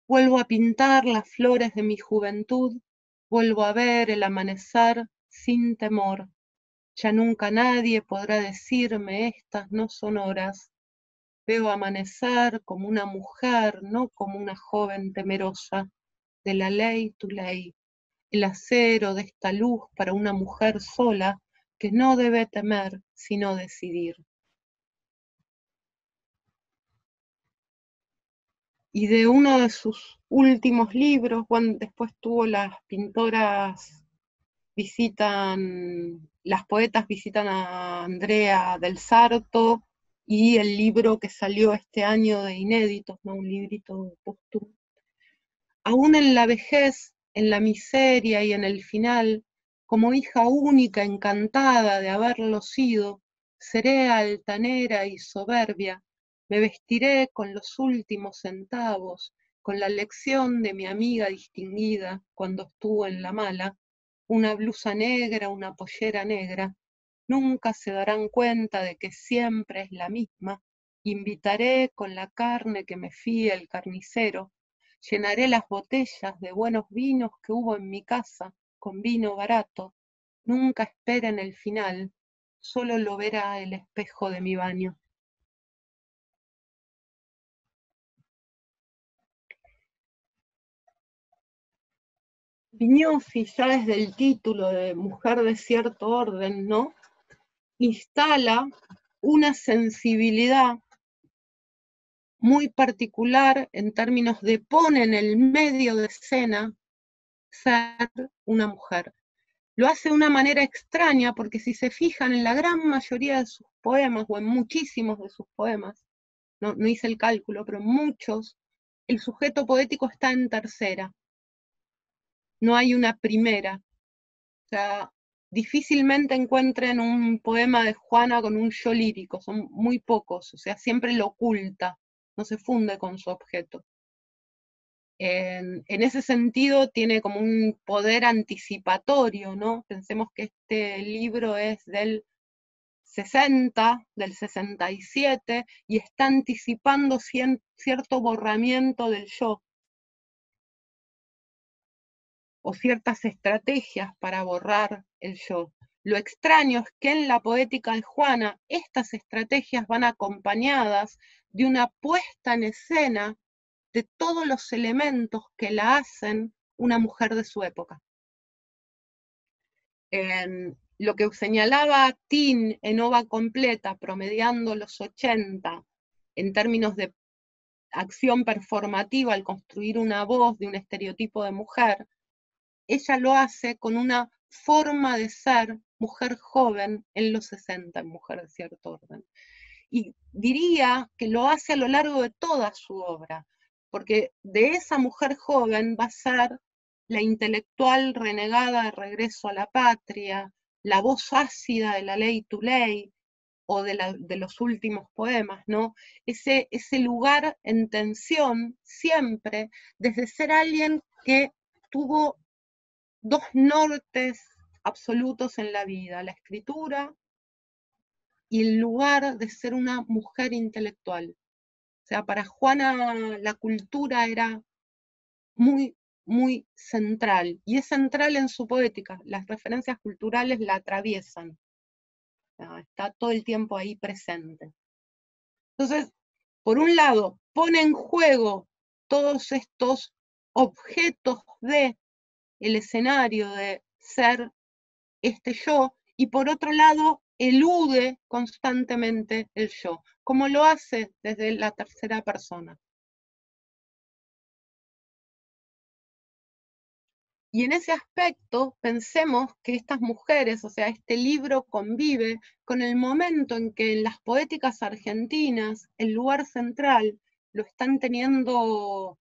Vuelvo a pintar las flores de mi juventud, vuelvo a ver el amanecer sin temor. Ya nunca nadie podrá decirme estas no son horas. Veo amanecer como una mujer, no como una joven temerosa. De la ley to ley, el acero de esta luz para una mujer sola que no debe temer sino decidir. Y de uno de sus últimos libros, bueno, después tuvo las pintoras las poetas visitan a Andrea del Sarto, y el libro que salió este año de inéditos, ¿no? Un librito póstumo. Aún en la vejez, en la miseria y en el final, como hija única encantada de haberlo sido, seré altanera y soberbia, me vestiré con los últimos centavos, con la lección de mi amiga distinguida cuando estuvo en la mala, una blusa negra, una pollera negra, nunca se darán cuenta de que siempre es la misma, invitaré con la carne que me fíe el carnicero, llenaré las botellas de buenos vinos que hubo en mi casa, con vino barato. Nunca esperen el final, solo lo verá el espejo de mi baño. Viñosi, ya desde el título de Mujer de cierto orden, ¿no? Instala una sensibilidad muy particular en términos de pone en el medio de escena ser una mujer. Lo hace de una manera extraña porque si se fijan en la gran mayoría de sus poemas, o en muchísimos de sus poemas, no hice el cálculo, pero muchos, el sujeto poético está en tercera, no hay una primera. O sea, difícilmente encuentren un poema de Juana con un yo lírico, son muy pocos, o sea, siempre lo oculta, no se funde con su objeto. En ese sentido tiene como un poder anticipatorio, ¿no? Pensemos que este libro es del 60, del 67, y está anticipando cierto borramiento del yo, o ciertas estrategias para borrar el yo. Lo extraño es que en la poética de Juana estas estrategias van acompañadas de una puesta en escena de todos los elementos que la hacen una mujer de su época. Lo que señalaba Tin en Ova Completa, promediando los 80, en términos de acción performativa al construir una voz de un estereotipo de mujer, ella lo hace con una forma de ser mujer joven en los 60, mujer de cierto orden. Y diría que lo hace a lo largo de toda su obra, porque de esa mujer joven va a ser la intelectual renegada de Regreso a la Patria, la voz ácida de La Ley to Ley, o de los últimos poemas, ¿no? Ese lugar en tensión siempre, desde ser alguien que tuvo dos nortes absolutos en la vida, la escritura y el lugar de ser una mujer intelectual. O sea, para Juana la cultura era muy, muy central, y es central en su poética, las referencias culturales la atraviesan, está todo el tiempo ahí presente. Entonces, por un lado, pone en juego todos estos objetos de el escenario de ser este yo, y por otro lado, elude constantemente el yo, como lo hace desde la tercera persona. Y en ese aspecto, pensemos que estas mujeres, o sea, este libro convive con el momento en que en las poéticas argentinas el lugar central lo están teniendo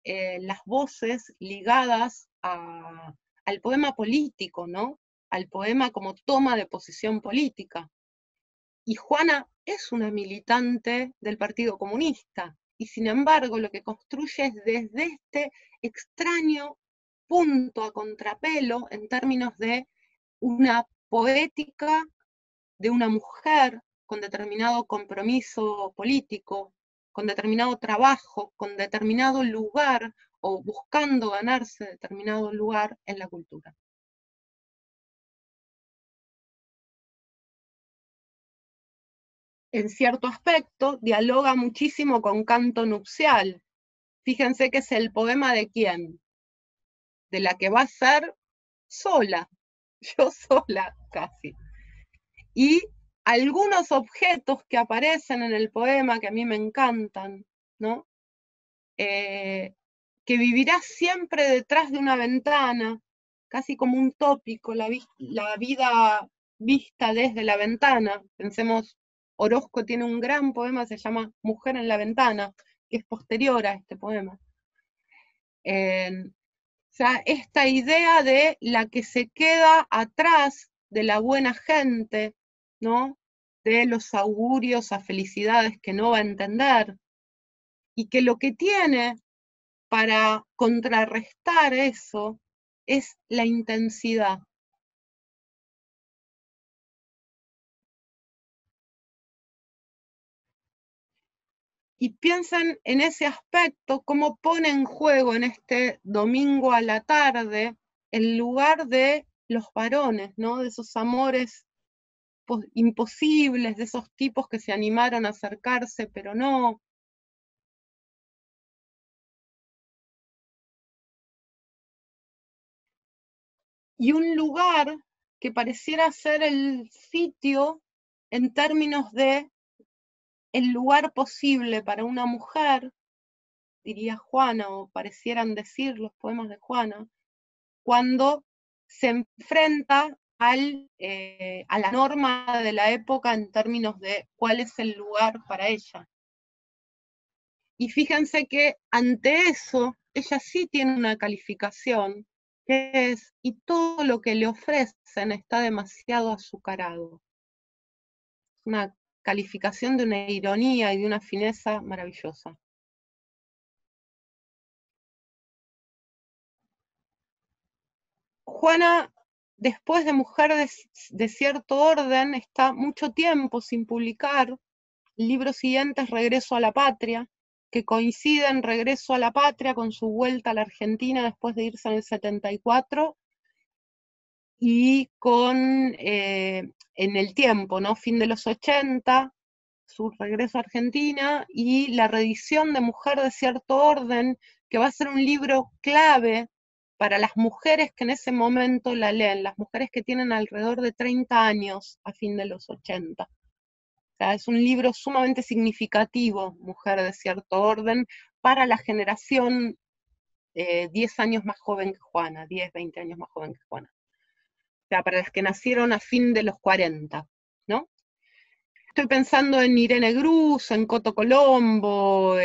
las voces ligadas al poema político, ¿no? Al poema como toma de posición política. Y Juana es una militante del Partido Comunista, y sin embargo lo que construye es desde este extraño punto a contrapelo en términos de una poética de una mujer con determinado compromiso político, con determinado trabajo, con determinado lugar, o buscando ganarse determinado lugar en la cultura. En cierto aspecto, dialoga muchísimo con Canto Nupcial. Fíjense que es el poema de quién, de la que va a ser sola, yo sola casi. Y algunos objetos que aparecen en el poema que a mí me encantan, ¿no? Que vivirá siempre detrás de una ventana, casi como un tópico, la vida vista desde la ventana. Pensemos, Orozco tiene un gran poema, se llama Mujer en la ventana, que es posterior a este poema. O sea, esta idea de la que se queda atrás de la buena gente, ¿no? De los augurios a felicidades que no va a entender, y que lo que tiene para contrarrestar eso es la intensidad. Y piensen en ese aspecto, cómo pone en juego en este domingo a la tarde el lugar de los varones, ¿no? De esos amores imposibles, de esos tipos que se animaron a acercarse, pero no. Y un lugar que pareciera ser el sitio en términos de el lugar posible para una mujer, diría Juana, o parecieran decir los poemas de Juana, cuando se enfrenta a la norma de la época en términos de cuál es el lugar para ella. Y fíjense que ante eso, ella sí tiene una calificación, que es, y todo lo que le ofrecen está demasiado azucarado. Una calificación de una ironía y de una fineza maravillosa. Juana después de Mujer de cierto orden, está mucho tiempo sin publicar. El libro siguiente es Regreso a la Patria, que coincide en Regreso a la Patria con su vuelta a la Argentina después de irse en el 74, y con, en el tiempo, ¿no? Fin de los 80, su regreso a Argentina, y la reedición de Mujer de cierto orden, que va a ser un libro clave para las mujeres que en ese momento la leen, las mujeres que tienen alrededor de 30 años a fin de los 80. O sea, es un libro sumamente significativo, Mujer de cierto orden, para la generación 10 años más joven que Juana, 10, 20 años más joven que Juana. O sea, para las que nacieron a fin de los 40, ¿no? Estoy pensando en Irene Grus, en Coto Colombo, o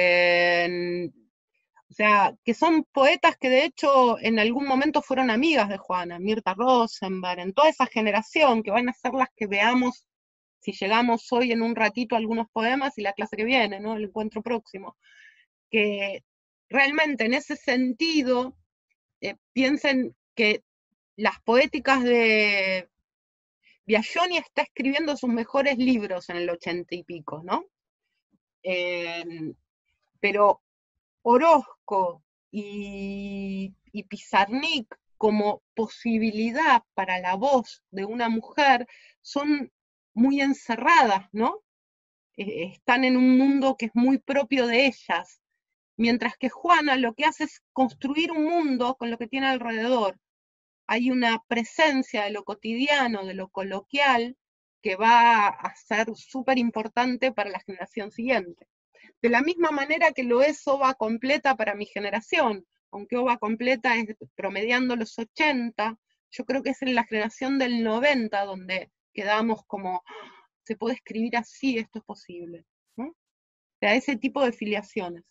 sea, que son poetas que de hecho en algún momento fueron amigas de Juana, Mirta Rosenberg, en toda esa generación, que van a ser las que veamos, si llegamos hoy en un ratito, algunos poemas, y la clase que viene, ¿no? El encuentro próximo. Que realmente en ese sentido, piensen que las poéticas de Biagioni está escribiendo sus mejores libros en el 80 y pico, ¿no? Pero Orozco y Pizarnik como posibilidad para la voz de una mujer son muy encerradas, ¿no? Están en un mundo que es muy propio de ellas, mientras que Juana lo que hace es construir un mundo con lo que tiene alrededor. Hay una presencia de lo cotidiano, de lo coloquial, que va a ser súper importante para la generación siguiente. De la misma manera que lo es Ova Completa para mi generación, aunque Ova Completa es promediando los 80, yo creo que es en la generación del 90 donde quedamos como, se puede escribir así, esto es posible, ¿no? O sea, ese tipo de filiaciones.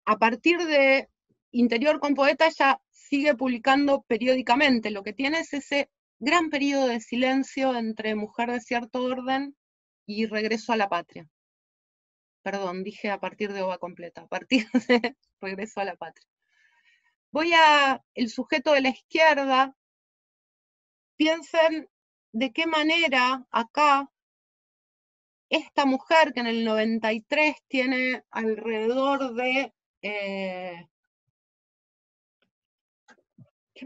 A partir de Interior con Poeta ya sigue publicando periódicamente, lo que tiene es ese gran periodo de silencio entre Mujer de cierto orden y Regreso a la Patria. Perdón, dije a partir de Ova Completa, a partir de Regreso a la Patria. Voy a el sujeto de la izquierda. Piensen de qué manera acá esta mujer que en el 93 tiene alrededor de qué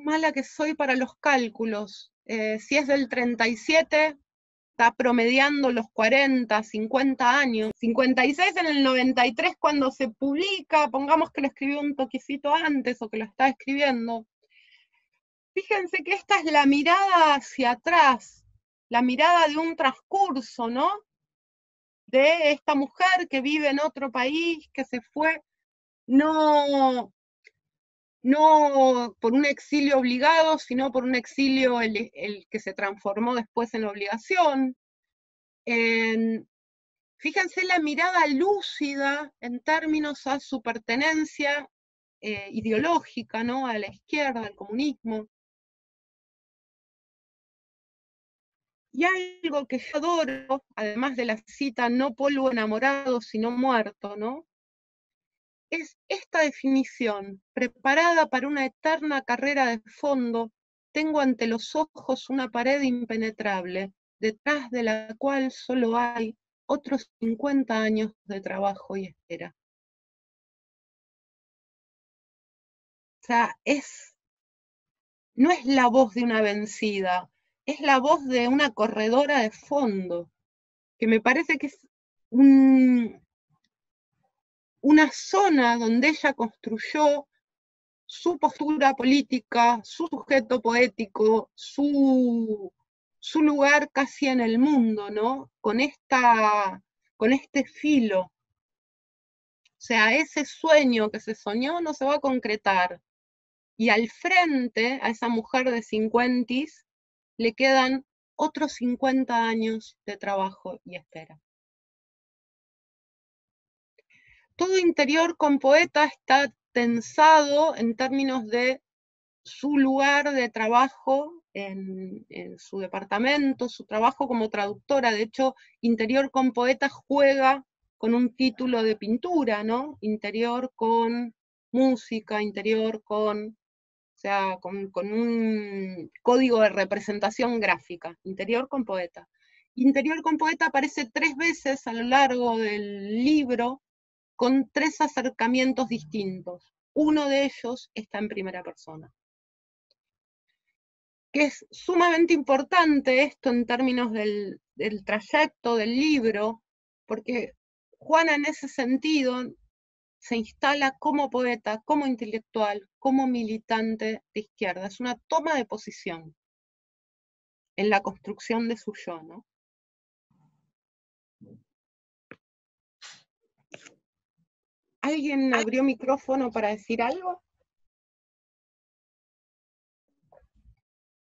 mala que soy para los cálculos. Si es del 37, está promediando los 40, 50 años. 56 en el 93 cuando se publica, pongamos que lo escribió un toquecito antes o que lo está escribiendo. Fíjense que esta es la mirada hacia atrás, la mirada de un transcurso, ¿no? De esta mujer que vive en otro país, que se fue, no por un exilio obligado, sino por un exilio el que se transformó después en obligación. Fíjense la mirada lúcida en términos a su pertenencia ideológica, ¿no? A la izquierda, al comunismo. Y algo que yo adoro, además de la cita no polvo enamorado, sino muerto, ¿no? Es esta definición, preparada para una eterna carrera de fondo, tengo ante los ojos una pared impenetrable, detrás de la cual solo hay otros 50 años de trabajo y espera. O sea, no es la voz de una vencida, es la voz de una corredora de fondo, que me parece que es una zona donde ella construyó su postura política, su sujeto poético, su lugar casi en el mundo, ¿no? Con este filo. O sea, ese sueño que se soñó no se va a concretar. Y al frente, a esa mujer de 50, le quedan otros 50 años de trabajo y espera. Todo Interior con Poeta está tensado en términos de su lugar de trabajo en su departamento, su trabajo como traductora. De hecho, Interior con Poeta juega con un título de pintura, ¿no? Interior con música, interior con o sea, con un código de representación gráfica, interior con poeta. Interior con poeta aparece 3 veces a lo largo del libro, con 3 acercamientos distintos. Uno de ellos está en primera persona. Que es sumamente importante esto en términos del trayecto del libro, porque Juana en ese sentido se instala como poeta, como intelectual, como militante de izquierda. Es una toma de posición en la construcción de su yo, ¿no? ¿Alguien abrió micrófono para decir algo?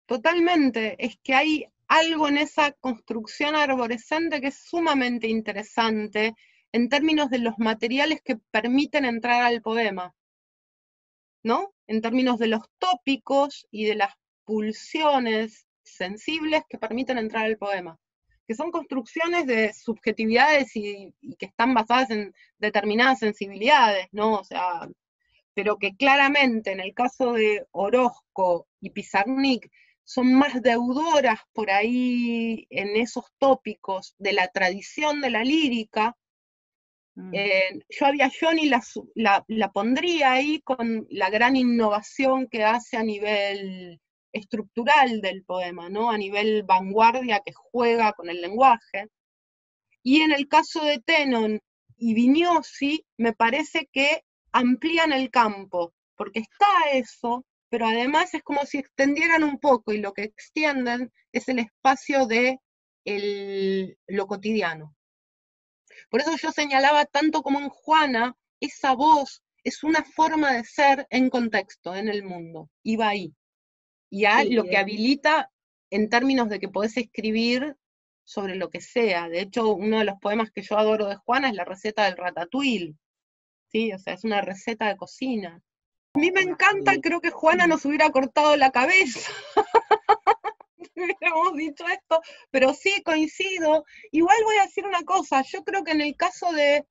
Totalmente, es que hay algo en esa construcción arborescente que es sumamente interesante en términos de los materiales que permiten entrar al poema, ¿no? En términos de los tópicos y de las pulsiones sensibles que permiten entrar al poema, que son construcciones de subjetividades y que están basadas en determinadas sensibilidades, ¿no? O sea, pero que claramente en el caso de Orozco y Pizarnik son más deudoras por ahí en esos tópicos de la tradición de la lírica. Yo a Biagioni la pondría ahí con la gran innovación que hace a nivel estructural del poema, ¿no? A nivel vanguardia que juega con el lenguaje. Y en el caso de Tenon y Vignosi, me parece que amplían el campo, porque está eso, pero además es como si extendieran un poco, y lo que extienden es el espacio de lo cotidiano. Por eso yo señalaba tanto como en Juana, esa voz es una forma de ser en contexto, en el mundo, y va ahí. Y a Sí, lo que habilita en términos de que podés escribir sobre lo que sea. De hecho, uno de los poemas que yo adoro de Juana es la receta del ratatouille, ¿sí? O sea, es una receta de cocina. A mí me encanta, creo que Juana nos hubiera cortado la cabeza si hubiéramos dicho esto, pero sí, coincido. Igual voy a decir una cosa, yo creo que en el caso de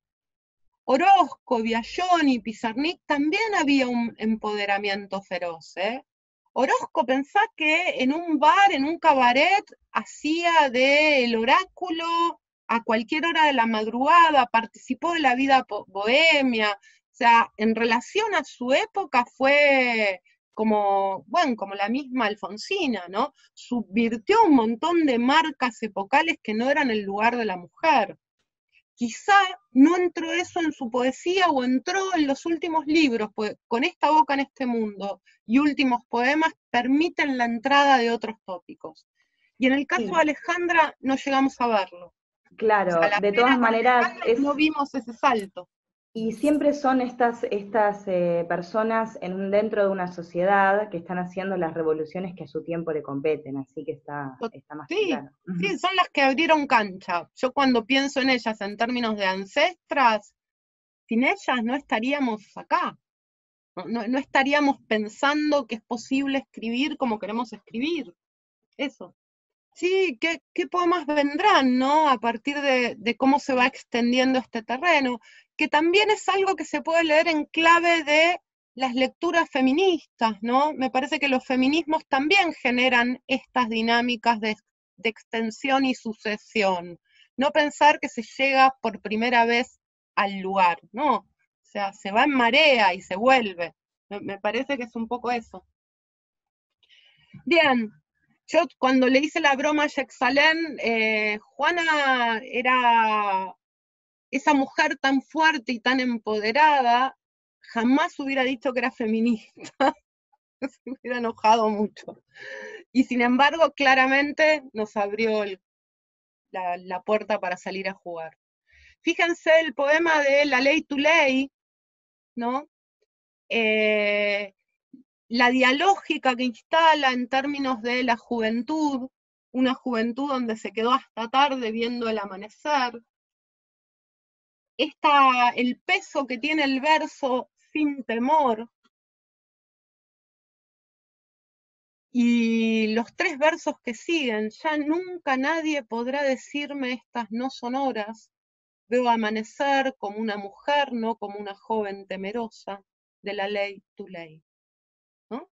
Orozco, Biagioni, Pizarnik también había un empoderamiento feroz, ¿eh? Orozco, pensá que en un bar, en un cabaret, hacía del oráculo a cualquier hora de la madrugada, participó de la vida bohemia, o sea, en relación a su época fue como, bueno, como la misma Alfonsina, ¿no? Subvirtió un montón de marcas epocales que no eran el lugar de la mujer. Quizá no entró eso en su poesía o entró en los últimos libros, pues con esta boca en este mundo y últimos poemas permiten la entrada de otros tópicos. Y en el caso sí, de Alejandra no llegamos a verlo. O sea, claro. la De pena todas con maneras, Alejandra es que no vimos ese salto. y siempre son estas personas dentro de una sociedad que están haciendo las revoluciones que a su tiempo le competen, así que está más que Sí, claro. sí, son las que abrieron cancha. Yo cuando pienso en ellas en términos de ancestras, sin ellas no estaríamos acá. No estaríamos pensando que es posible escribir como queremos escribir. Eso. Sí, ¿qué poemas vendrán, ¿no? A partir de cómo se va extendiendo este terreno, que también es algo que se puede leer en clave de las lecturas feministas, ¿no? Me parece que los feminismos también generan estas dinámicas de extensión y sucesión. No pensar que se llega por primera vez al lugar, ¿no? O sea, se va en marea y se vuelve. Me parece que es un poco eso. Bien, yo cuando le hice la broma a Jexalén, Juana era esa mujer tan fuerte y tan empoderada, jamás hubiera dicho que era feminista, se hubiera enojado mucho. Y sin embargo, claramente nos abrió la puerta para salir a jugar. Fíjense el poema de La Ley to Ley, ¿no? Eh, la dialógica que instala en términos de la juventud, una juventud donde se quedó hasta tarde viendo el amanecer, el peso que tiene el verso sin temor, y los 3 versos que siguen, ya nunca nadie podrá decirme estas no son horas, veo amanecer como una mujer, no como una joven temerosa de la ley tu ley, ¿no?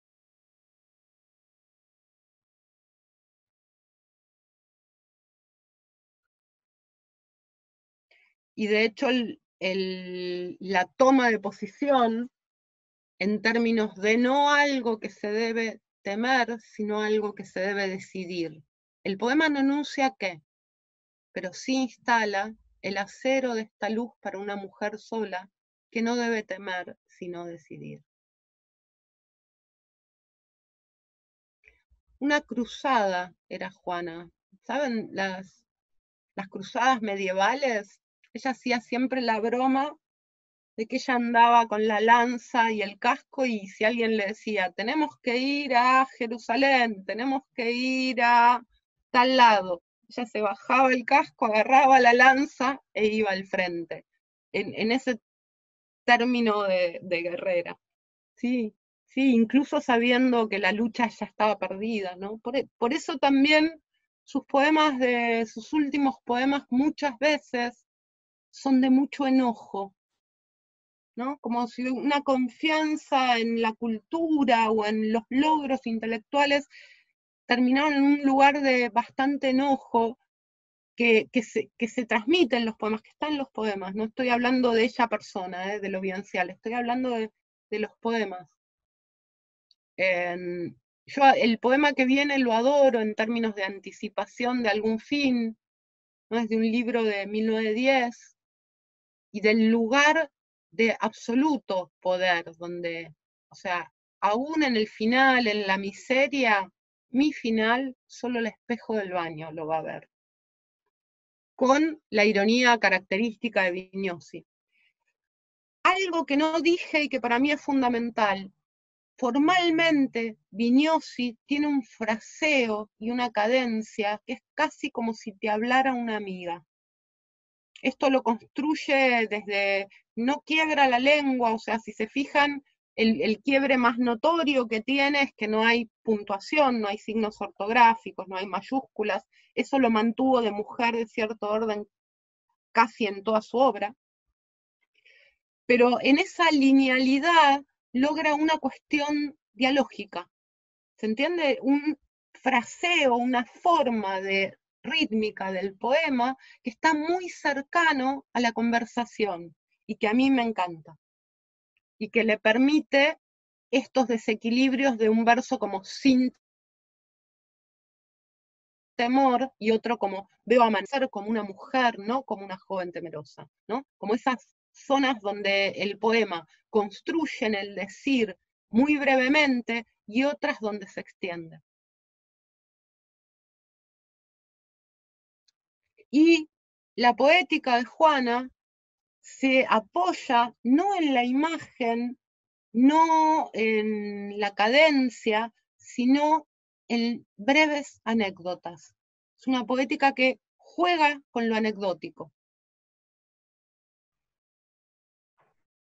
y de hecho la toma de posición en términos de no algo que se debe temer, sino algo que se debe decidir. El poema no enuncia qué, pero sí instala el acero de esta luz para una mujer sola que no debe temer, sino decidir. Una cruzada era Juana. ¿Saben? Las cruzadas medievales, ella hacía siempre la broma de que ella andaba con la lanza y el casco, y si alguien le decía, tenemos que ir a Jerusalén, tenemos que ir a tal lado, ella se bajaba el casco, agarraba la lanza e iba al frente, en ese término de guerrera. Sí, sí, incluso sabiendo que la lucha ya estaba perdida, ¿no? Por eso también sus poemas, sus últimos poemas, muchas veces son de mucho enojo, ¿no? Como si una confianza en la cultura o en los logros intelectuales terminaron en un lugar de bastante enojo que se transmite en los poemas, que está en los poemas. No estoy hablando de ella persona, de lo vivencial, estoy hablando de los poemas. Yo el poema que viene lo adoro en términos de anticipación de algún fin, ¿no? Es de un libro de 1910, y del lugar de absoluto poder, donde, o sea, aún en el final, en la miseria, mi final, solo el espejo del baño lo va a ver. Con la ironía característica de Vignosi. Algo que no dije y que para mí es fundamental. Formalmente, Vignosi tiene un fraseo y una cadencia que es casi como si te hablara una amiga. Esto lo construye desde, no quiebra la lengua, o sea, si se fijan, el quiebre más notorio que tiene es que no hay puntuación, no hay signos ortográficos, no hay mayúsculas. Eso lo mantuvo de mujer de cierto orden casi en toda su obra. Pero en esa linealidad logra una cuestión dialógica. ¿Se entiende? Un fraseo, una forma de rítmica del poema que está muy cercano a la conversación y que a mí me encanta. Y que le permite estos desequilibrios de un verso como sin temor y otro como veo amanecer como una mujer, no como una joven temerosa, ¿no? Como esas zonas donde el poema construye en el decir muy brevemente y otras donde se extiende. Y la poética de Juana se apoya no en la imagen, no en la cadencia, sino en breves anécdotas. Es una poética que juega con lo anecdótico.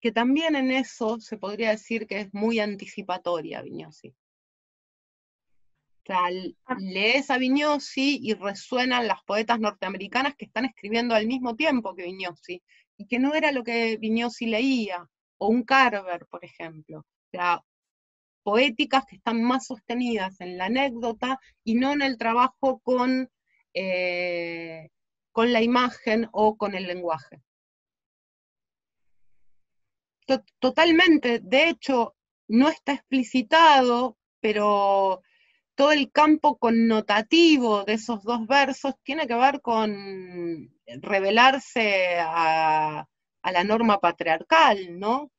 Que también en eso se podría decir que es muy anticipatoria Vignosi. O sea, lees a Vignosi y resuenan las poetas norteamericanas que están escribiendo al mismo tiempo que Vignosi, y que no era lo que Vignosi leía, o un Carver, por ejemplo. O sea, poéticas que están más sostenidas en la anécdota y no en el trabajo con la imagen o con el lenguaje. Totalmente, de hecho, no está explicitado, pero todo el campo connotativo de esos dos versos tiene que ver con revelarse a la norma patriarcal, ¿no?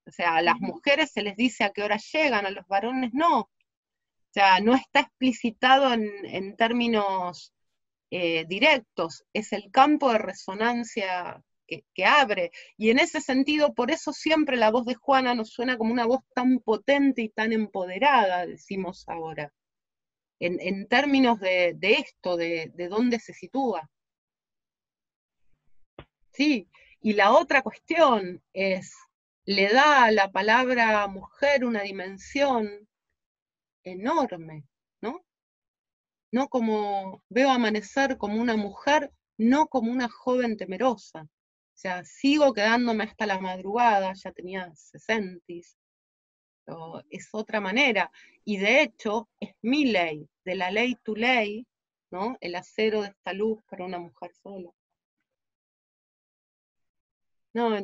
O sea, a las mujeres se les dice a qué hora llegan, a los varones no. O sea, no está explicitado en términos directos, es el campo de resonancia que abre. Y en ese sentido, por eso siempre la voz de Juana nos suena como una voz tan potente y tan empoderada, decimos ahora, en términos de esto, de dónde se sitúa. Sí, y la otra cuestión es, le da a la palabra mujer una dimensión enorme, ¿no? No como veo amanecer como una mujer, no como una joven temerosa. O sea, sigo quedándome hasta la madrugada, ya tenía 60, es otra manera. Y de hecho, es mi ley, de la ley to ley, ¿no? El acero de esta luz para una mujer sola. No,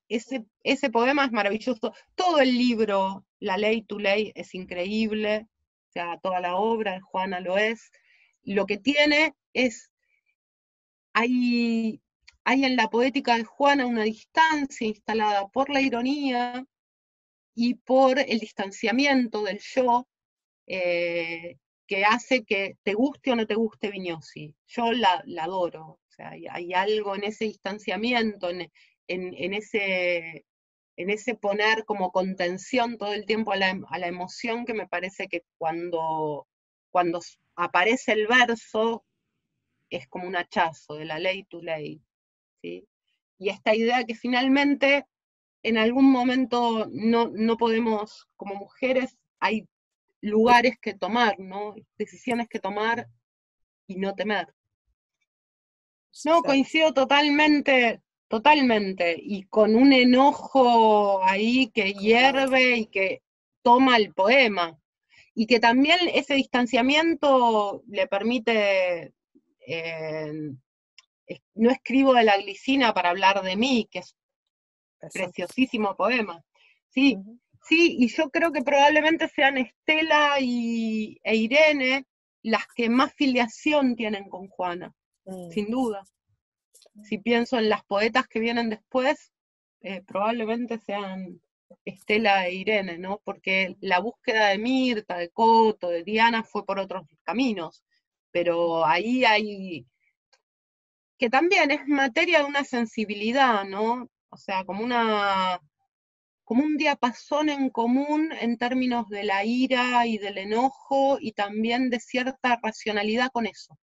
ese poema es maravilloso. Todo el libro, La ley, tu ley, es increíble. O sea, toda la obra de Juana lo es. Lo que tiene es, hay, hay en la poética de Juana una distancia instalada por la ironía y por el distanciamiento del yo, que hace que te guste o no te guste Vignosi. Yo la adoro. O sea, hay algo en ese distanciamiento, en ese poner como contención todo el tiempo a la emoción, que me parece que cuando aparece el verso es como un hachazo de la ley to ley, ¿sí? Y esta idea que finalmente en algún momento no podemos, como mujeres, hay lugares que tomar, ¿no? Decisiones que tomar y no temer. No, coincido totalmente, totalmente, y con un enojo ahí que hierve y que toma el poema, y que también ese distanciamiento le permite, no escribo de la glicina para hablar de mí, que es preciosísimo poema. Sí, sí, y yo creo que probablemente sean Estela e Irene las que más filiación tienen con Juana, sin duda. Si pienso en las poetas que vienen después, probablemente sean Estela e Irene, ¿no? Porque la búsqueda de Mirta, de Coto, de Diana fue por otros caminos, pero ahí hay, que también es materia de una sensibilidad, ¿no? O sea, como un diapasón en común en términos de la ira y del enojo y también de cierta racionalidad con eso.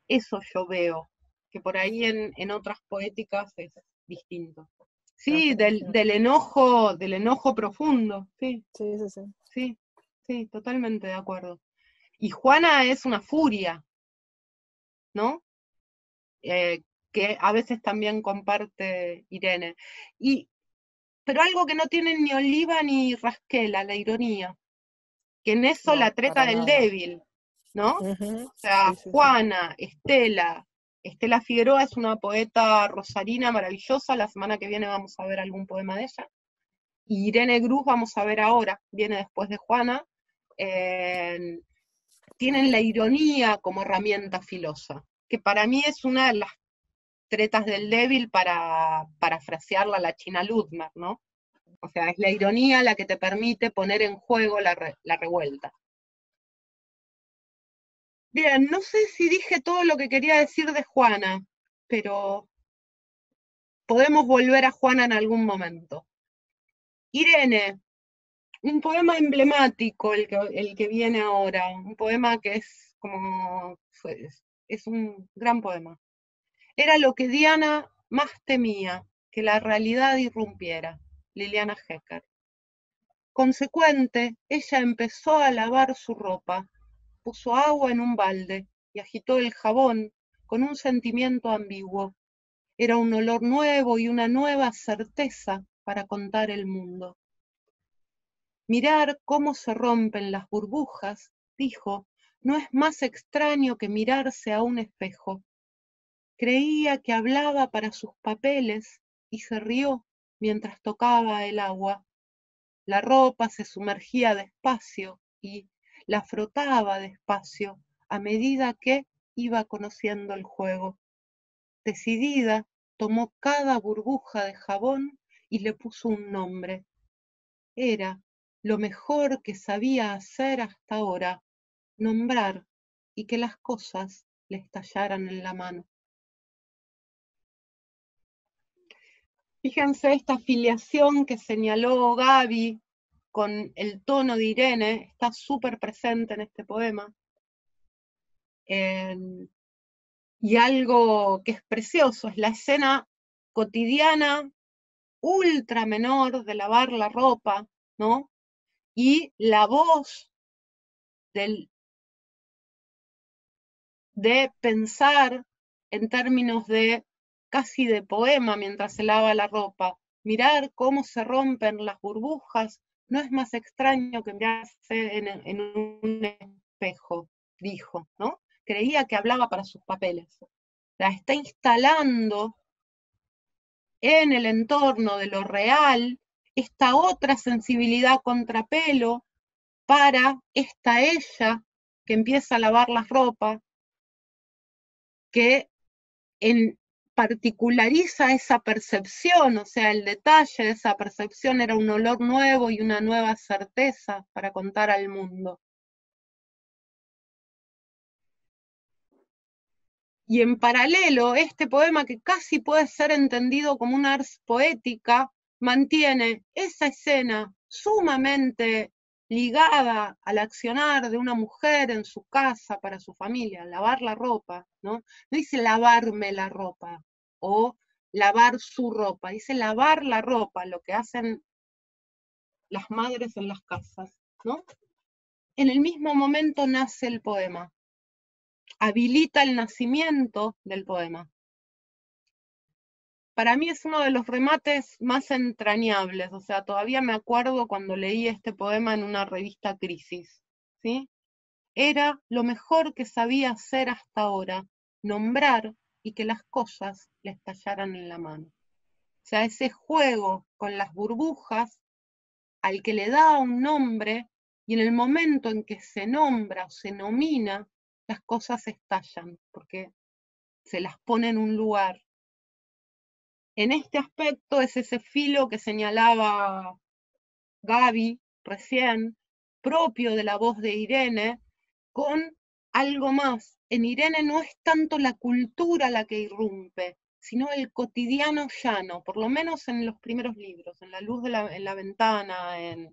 Eso yo veo, que por ahí en otras poéticas es distinto. Sí, del enojo profundo, sí. Sí, sí, sí. Sí, sí, totalmente de acuerdo. Y Juana es una furia, ¿no? Que a veces también comparte Irene. Pero algo que no tienen ni Oliva ni Rasquela, la ironía, que en eso No, la treta para del nada. débil, ¿no? Ujú, O sea, sí, sí, sí. Juana, Estela Figueroa es una poeta rosarina maravillosa, la semana que viene vamos a ver algún poema de ella. Y Irene Grus vamos a ver ahora, viene después de Juana. Tienen la ironía como herramienta filosa, que para mí es una de las tretas del débil para parafrasearla a la China Ludmer, ¿no? O sea, es la ironía la que te permite poner en juego la revuelta. Bien, no sé si dije todo lo que quería decir de Juana, pero podemos volver a Juana en algún momento. Irene, un poema emblemático el que viene ahora, un poema que es como, es un gran poema. Era lo que Diana más temía, que la realidad irrumpiera. Liliana Hecker. Consecuente, ella empezó a lavar su ropa, puso agua en un balde y agitó el jabón con un sentimiento ambiguo. Era un olor nuevo y una nueva certeza para contar el mundo. Mirar cómo se rompen las burbujas, dijo, no es más extraño que mirarse a un espejo. Creía que hablaba para sus papeles y se rió mientras tocaba el agua. La ropa se sumergía despacio y la frotaba despacio a medida que iba conociendo el juego. Decidida, tomó cada burbuja de jabón y le puso un nombre. Era lo mejor que sabía hacer hasta ahora, nombrar y que las cosas le estallaran en la mano. Fíjense esta afiliación que señaló Gaby con el tono de Irene, está súper presente en este poema. Y algo que es precioso, es la escena cotidiana, ultra menor de lavar la ropa, ¿no? Y la voz de pensar en términos de casi de poema mientras se lava la ropa. Mirar cómo se rompen las burbujas no es más extraño que mirarse en un espejo, dijo, ¿no? Creía que hablaba para sus papeles. La está instalando en el entorno de lo real, esta otra sensibilidad contrapelo para esta ella que empieza a lavar la ropa, que particulariza esa percepción, o sea, el detalle de esa percepción era un olor nuevo y una nueva certeza para contar al mundo. Y en paralelo, este poema, que casi puede ser entendido como una ars poética, mantiene esa escena sumamente ligada al accionar de una mujer en su casa para su familia, lavar la ropa, ¿no? No dice lavarme la ropa o lavar su ropa, dice lavar la ropa, lo que hacen las madres en las casas, ¿no? En el mismo momento nace el poema, habilita el nacimiento del poema. Para mí es uno de los remates más entrañables, o sea, todavía me acuerdo cuando leí este poema en una revista Crisis, ¿sí? Era lo mejor que sabía hacer hasta ahora, nombrar y que las cosas le estallaran en la mano. O sea, ese juego con las burbujas al que le da un nombre y en el momento en que se nombra o se nomina, las cosas estallan, porque se las pone en un lugar. En este aspecto es ese filo que señalaba Gaby recién, propio de la voz de Irene, con algo más. En Irene no es tanto la cultura la que irrumpe, sino el cotidiano llano, por lo menos en los primeros libros, en La luz en la ventana, en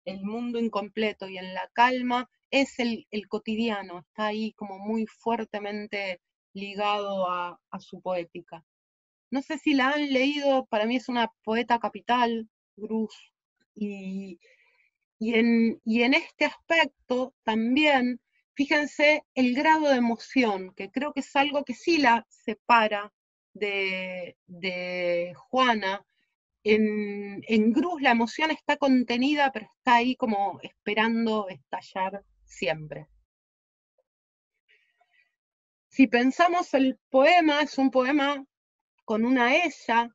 El mundo incompleto y en La calma, es el cotidiano, está ahí como muy fuertemente ligado a su poética. No sé si la han leído, para mí es una poeta capital, Gruz, y, y en este aspecto también, fíjense el grado de emoción, que creo que es algo que sí la separa de Juana. En Gruz la emoción está contenida, pero está ahí como esperando estallar siempre. Si pensamos el poema, es un poema con una ella,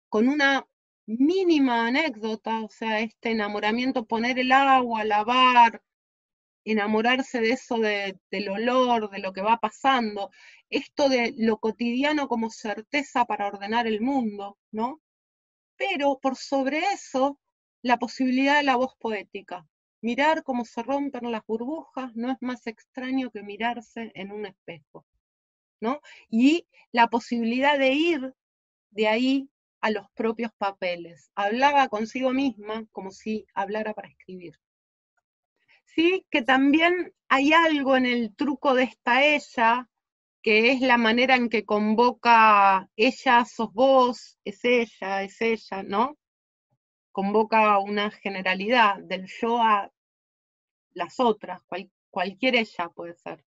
con una mínima anécdota, o sea, este enamoramiento, poner el agua, lavar, enamorarse de eso, del olor, de lo que va pasando, esto de lo cotidiano como certeza para ordenar el mundo, ¿no? Pero por sobre eso, la posibilidad de la voz poética. Mirar cómo se rompen las burbujas no es más extraño que mirarse en un espejo, ¿no? Y la posibilidad de ir de ahí a los propios papeles. Hablaba consigo misma como si hablara para escribir. Sí, que también hay algo en el truco de esta ella, que es la manera en que convoca ella sos vos, es ella, ¿no? Convoca una generalidad del yo a las otras, cualquier ella puede ser.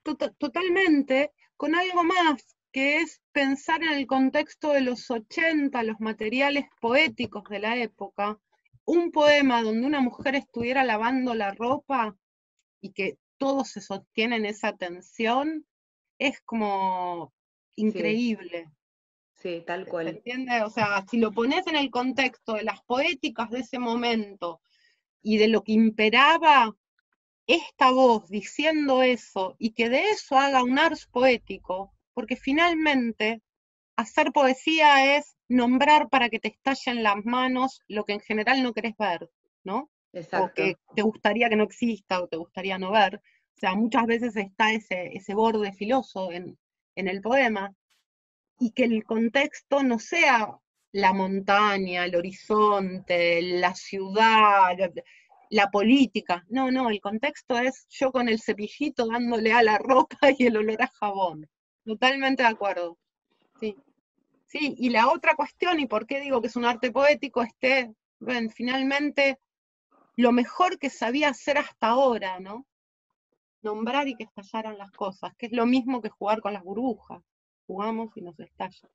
Totalmente, con algo más, que es pensar en el contexto de los 80, los materiales poéticos de la época, un poema donde una mujer estuviera lavando la ropa y que todo se sostiene en esa tensión, es como increíble. Sí, tal cual. ¿Se entiende? O sea, si lo pones en el contexto de las poéticas de ese momento y de lo que imperaba, esta voz diciendo eso y que de eso haga un ars poético, porque finalmente hacer poesía es nombrar para que te estallen las manos lo que en general no querés ver, ¿no? Exacto. O que te gustaría que no exista o te gustaría no ver. O sea, muchas veces está ese borde filoso en el poema, y que el contexto no sea la montaña, el horizonte, la ciudad, la política. No, no, el contexto es yo con el cepillito dándole a la ropa y el olor a jabón. Totalmente de acuerdo. Sí. Sí, y la otra cuestión, y por qué digo que es un arte poético, finalmente lo mejor que sabía hacer hasta ahora, ¿no? Nombrar y que estallaran las cosas, que es lo mismo que jugar con las burbujas. Jugamos y nos estallan.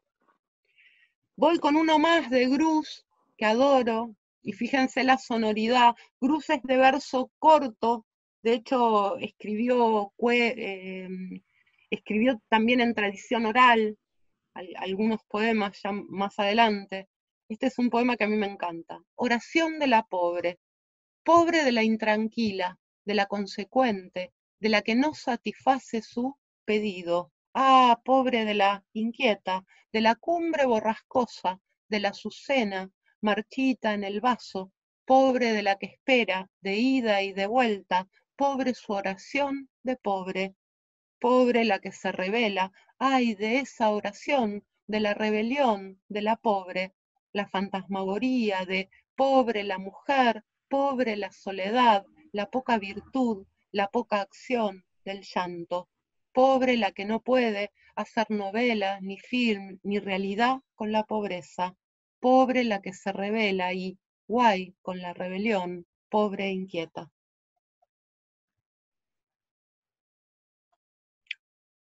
Voy con uno más de Gruz, que adoro, y fíjense la sonoridad. Gruz es de verso corto, de hecho escribió también en tradición oral, algunos poemas ya más adelante. Este es un poema que a mí me encanta. Oración de la pobre, pobre de la intranquila, de la consecuente, de la que no satisface su pedido. Ah, pobre de la inquieta, de la cumbre borrascosa, de la azucena, marchita en el vaso, pobre de la que espera, de ida y de vuelta, pobre su oración de pobre, pobre la que se revela, ay de esa oración, de la rebelión, de la pobre, la fantasmagoría de pobre la mujer, pobre la soledad, la poca virtud, la poca acción del llanto, pobre la que no puede hacer novela, ni film, ni realidad con la pobreza, pobre la que se revela y, guay, con la rebelión, pobre e inquieta.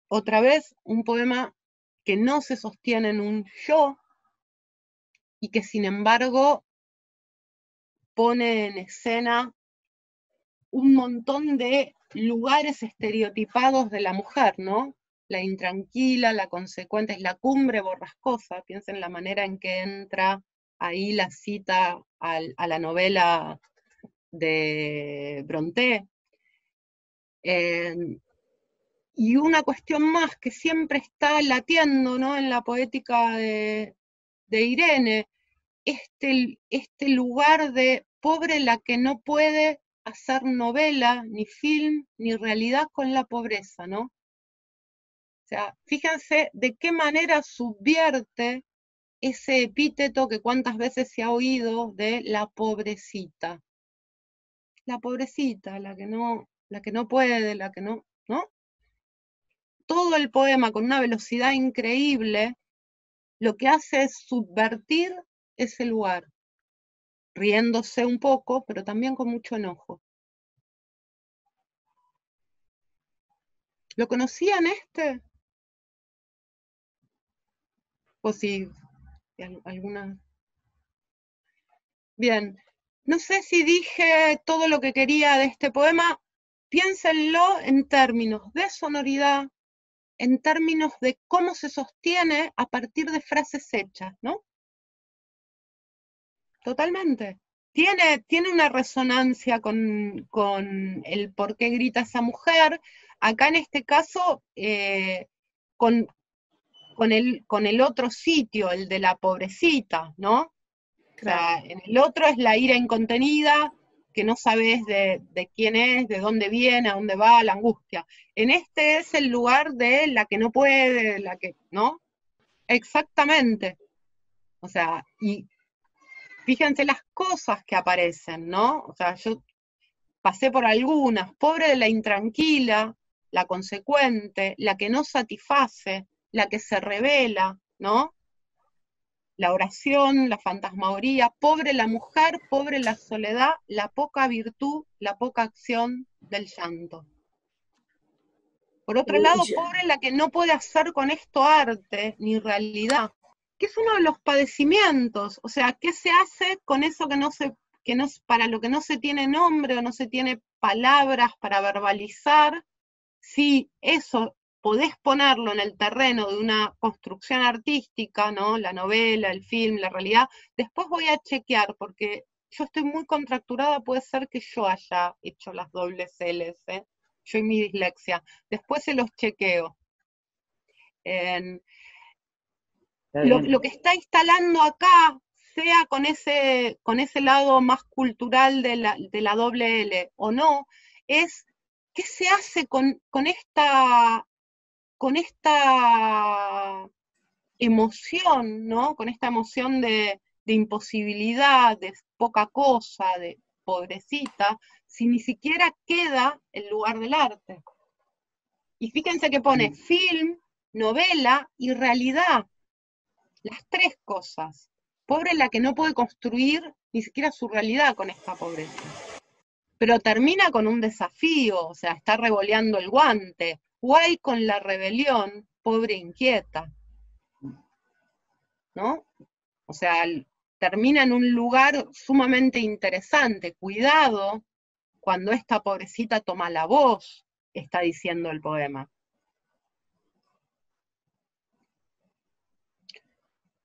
Otra vez, un poema que no se sostiene en un yo y que sin embargo pone en escena un montón de lugares estereotipados de la mujer, ¿no? La intranquila, la consecuente, es la cumbre borrascosa, piensen la manera en que entra ahí la cita a la novela de Brontë. Y una cuestión más que siempre está latiendo, ¿no?, en la poética de Irene, este lugar de pobre la que no puede hacer novela, ni film, ni realidad con la pobreza, ¿no? O sea, fíjense de qué manera subvierte ese epíteto que cuántas veces se ha oído de la pobrecita. La pobrecita, la que no puede, la que no, ¿no? Todo el poema con una velocidad increíble, lo que hace es subvertir ese lugar, riéndose un poco, pero también con mucho enojo. ¿Lo conocían este? O si alguna... Bien, no sé si dije todo lo que quería de este poema. Piénsenlo en términos de sonoridad, en términos de cómo se sostiene a partir de frases hechas, ¿no? Totalmente. Tiene una resonancia con el por qué grita esa mujer. Acá en este caso, con el otro sitio, el de la pobrecita, ¿no? Claro. O sea, en el otro es la ira incontenida, que no sabes de quién es, de dónde viene, a dónde va, la angustia. En este es el lugar de la que no puede, la que, ¿no? Exactamente. O sea, y fíjense las cosas que aparecen, ¿no? O sea, yo pasé por algunas, pobre de la intranquila, la consecuente, la que no satisface, la que se revela, ¿no? La oración, la fantasmagoría, pobre la mujer, pobre la soledad, la poca virtud, la poca acción del llanto. Por otro lado, pobre la que no puede hacer con esto arte ni realidad, que es uno de los padecimientos. O sea, ¿qué se hace con eso para lo que no se tiene nombre o no se tiene palabras para verbalizar? Si eso podés ponerlo en el terreno de una construcción artística, ¿no? La novela, el film, la realidad, después voy a chequear, porque yo estoy muy contracturada, puede ser que yo haya hecho las dobles L's, ¿eh? Yo y mi dislexia. Después se los chequeo. Lo que está instalando acá, sea con ese lado más cultural de la doble L o no, es qué se hace con esta emoción, ¿no? Con esta emoción de imposibilidad, de poca cosa, de pobrecita, si ni siquiera queda el lugar del arte. Y fíjense que pone film, novela y realidad, las tres cosas. Pobre la que no puede construir ni siquiera su realidad con esta pobreza. Pero termina con un desafío, o sea, está revoleando el guante. Guay con la rebelión, pobre inquieta, ¿no? O sea, termina en un lugar sumamente interesante. Cuidado cuando esta pobrecita toma la voz, está diciendo el poema.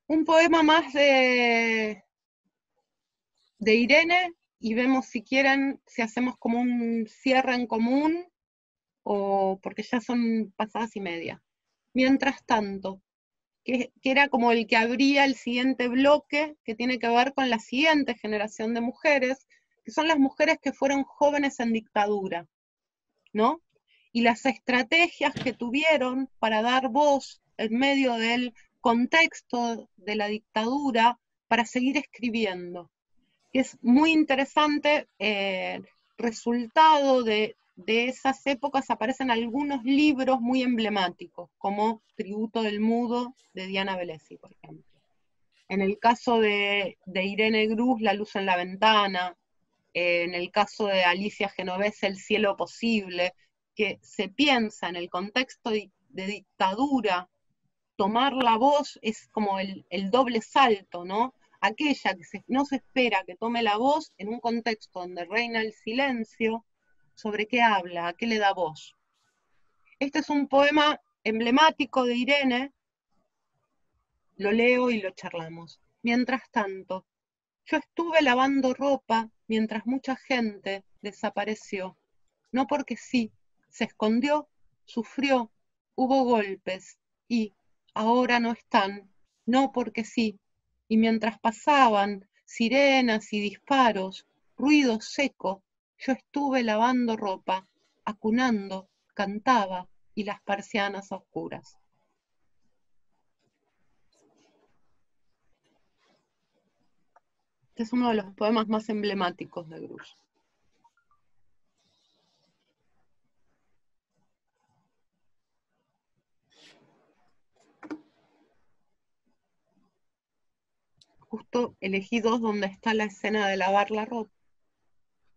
Un poema más de Irene, y vemos si quieren, si hacemos como un cierre en común, o porque ya son pasadas y media. Mientras tanto, que era como el que abría el siguiente bloque, que tiene que ver con la siguiente generación de mujeres, que son las mujeres que fueron jóvenes en dictadura, ¿no? Y las estrategias que tuvieron para dar voz en medio del contexto de la dictadura para seguir escribiendo. Que es muy interesante, resultado de esas épocas aparecen algunos libros muy emblemáticos, como Tributo del Mudo de Diana Velesi, por ejemplo. En el caso de Irene Grus, La luz en la ventana, en el caso de Alicia Genovese, El cielo posible, que se piensa en el contexto de dictadura, tomar la voz es como el doble salto, ¿no? Aquella que no se espera que tome la voz en un contexto donde reina el silencio, ¿sobre qué habla? ¿A qué le da voz? Este es un poema emblemático de Irene, lo leo y lo charlamos. Mientras tanto, yo estuve lavando ropa mientras mucha gente desapareció. No porque sí, se escondió, sufrió, hubo golpes y ahora no están, no porque sí. Y mientras pasaban sirenas y disparos, ruido seco, yo estuve lavando ropa, acunando, cantaba y las persianas oscuras. Este es uno de los poemas más emblemáticos de Grus. Justo elegí dos donde está la escena de lavar la ropa.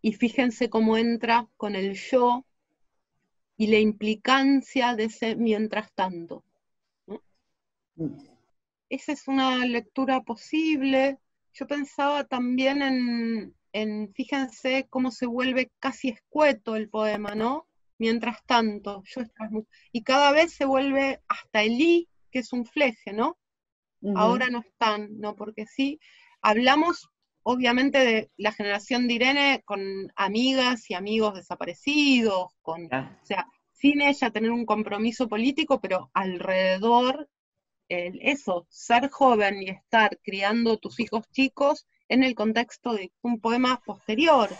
Y fíjense cómo entra con el yo y la implicancia de ese mientras tanto, ¿no? Esa es una lectura posible. Yo pensaba también fíjense cómo se vuelve casi escueto el poema, ¿no? Mientras tanto, y cada vez se vuelve hasta el i, que es un fleje, ¿no? Ahora no están, ¿no? Porque sí, hablamos obviamente de la generación de Irene con amigas y amigos desaparecidos, o sea, sin ella tener un compromiso político, pero alrededor, eso, ser joven y estar criando tus hijos chicos en el contexto de un poema posterior.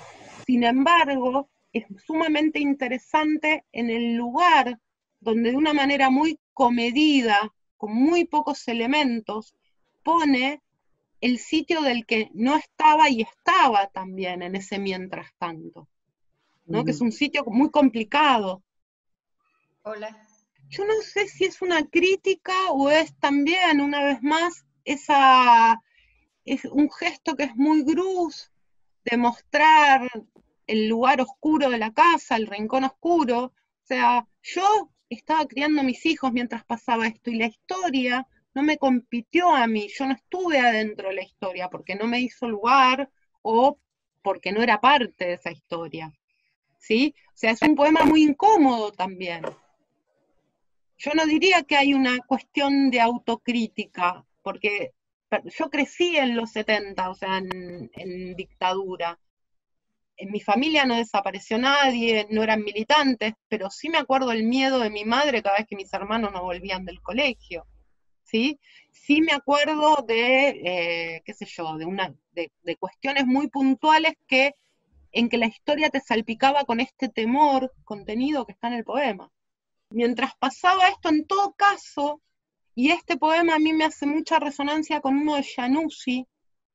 Sin embargo, es sumamente interesante en el lugar donde de una manera muy comedida, con muy pocos elementos, pone el sitio del que no estaba y estaba también en ese mientras tanto, ¿no? Que es un sitio muy complicado. Hola. Yo no sé si es una crítica o es también, una vez más, es un gesto que es muy Grus, de mostrar el lugar oscuro de la casa, el rincón oscuro. O sea, yo estaba criando a mis hijos mientras pasaba esto, y la historia no me compitió a mí, yo no estuve adentro de la historia porque no me hizo lugar o porque no era parte de esa historia, ¿sí? O sea, es un poema muy incómodo también. Yo no diría que hay una cuestión de autocrítica, porque yo crecí en los 70, o sea, en dictadura. En mi familia no desapareció nadie, no eran militantes, pero sí me acuerdo el miedo de mi madre cada vez que mis hermanos no volvían del colegio, ¿sí? Sí me acuerdo de, qué sé yo, de cuestiones muy puntuales en que la historia te salpicaba con este temor contenido que está en el poema. Mientras pasaba esto, en todo caso, y este poema a mí me hace mucha resonancia con uno de Januzzi,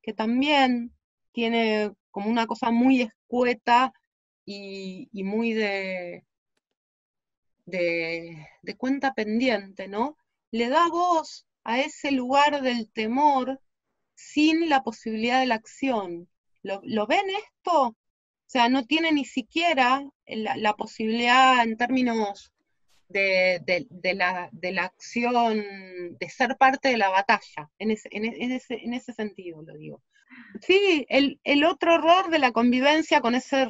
que también tiene como una cosa muy escueta y muy de cuenta pendiente, ¿no? Le da voz a ese lugar del temor sin la posibilidad de la acción. ¿Lo ven esto? O sea, no tiene ni siquiera la posibilidad en términos de la acción, de ser parte de la batalla, en ese sentido lo digo. Sí, el otro horror de la convivencia con ese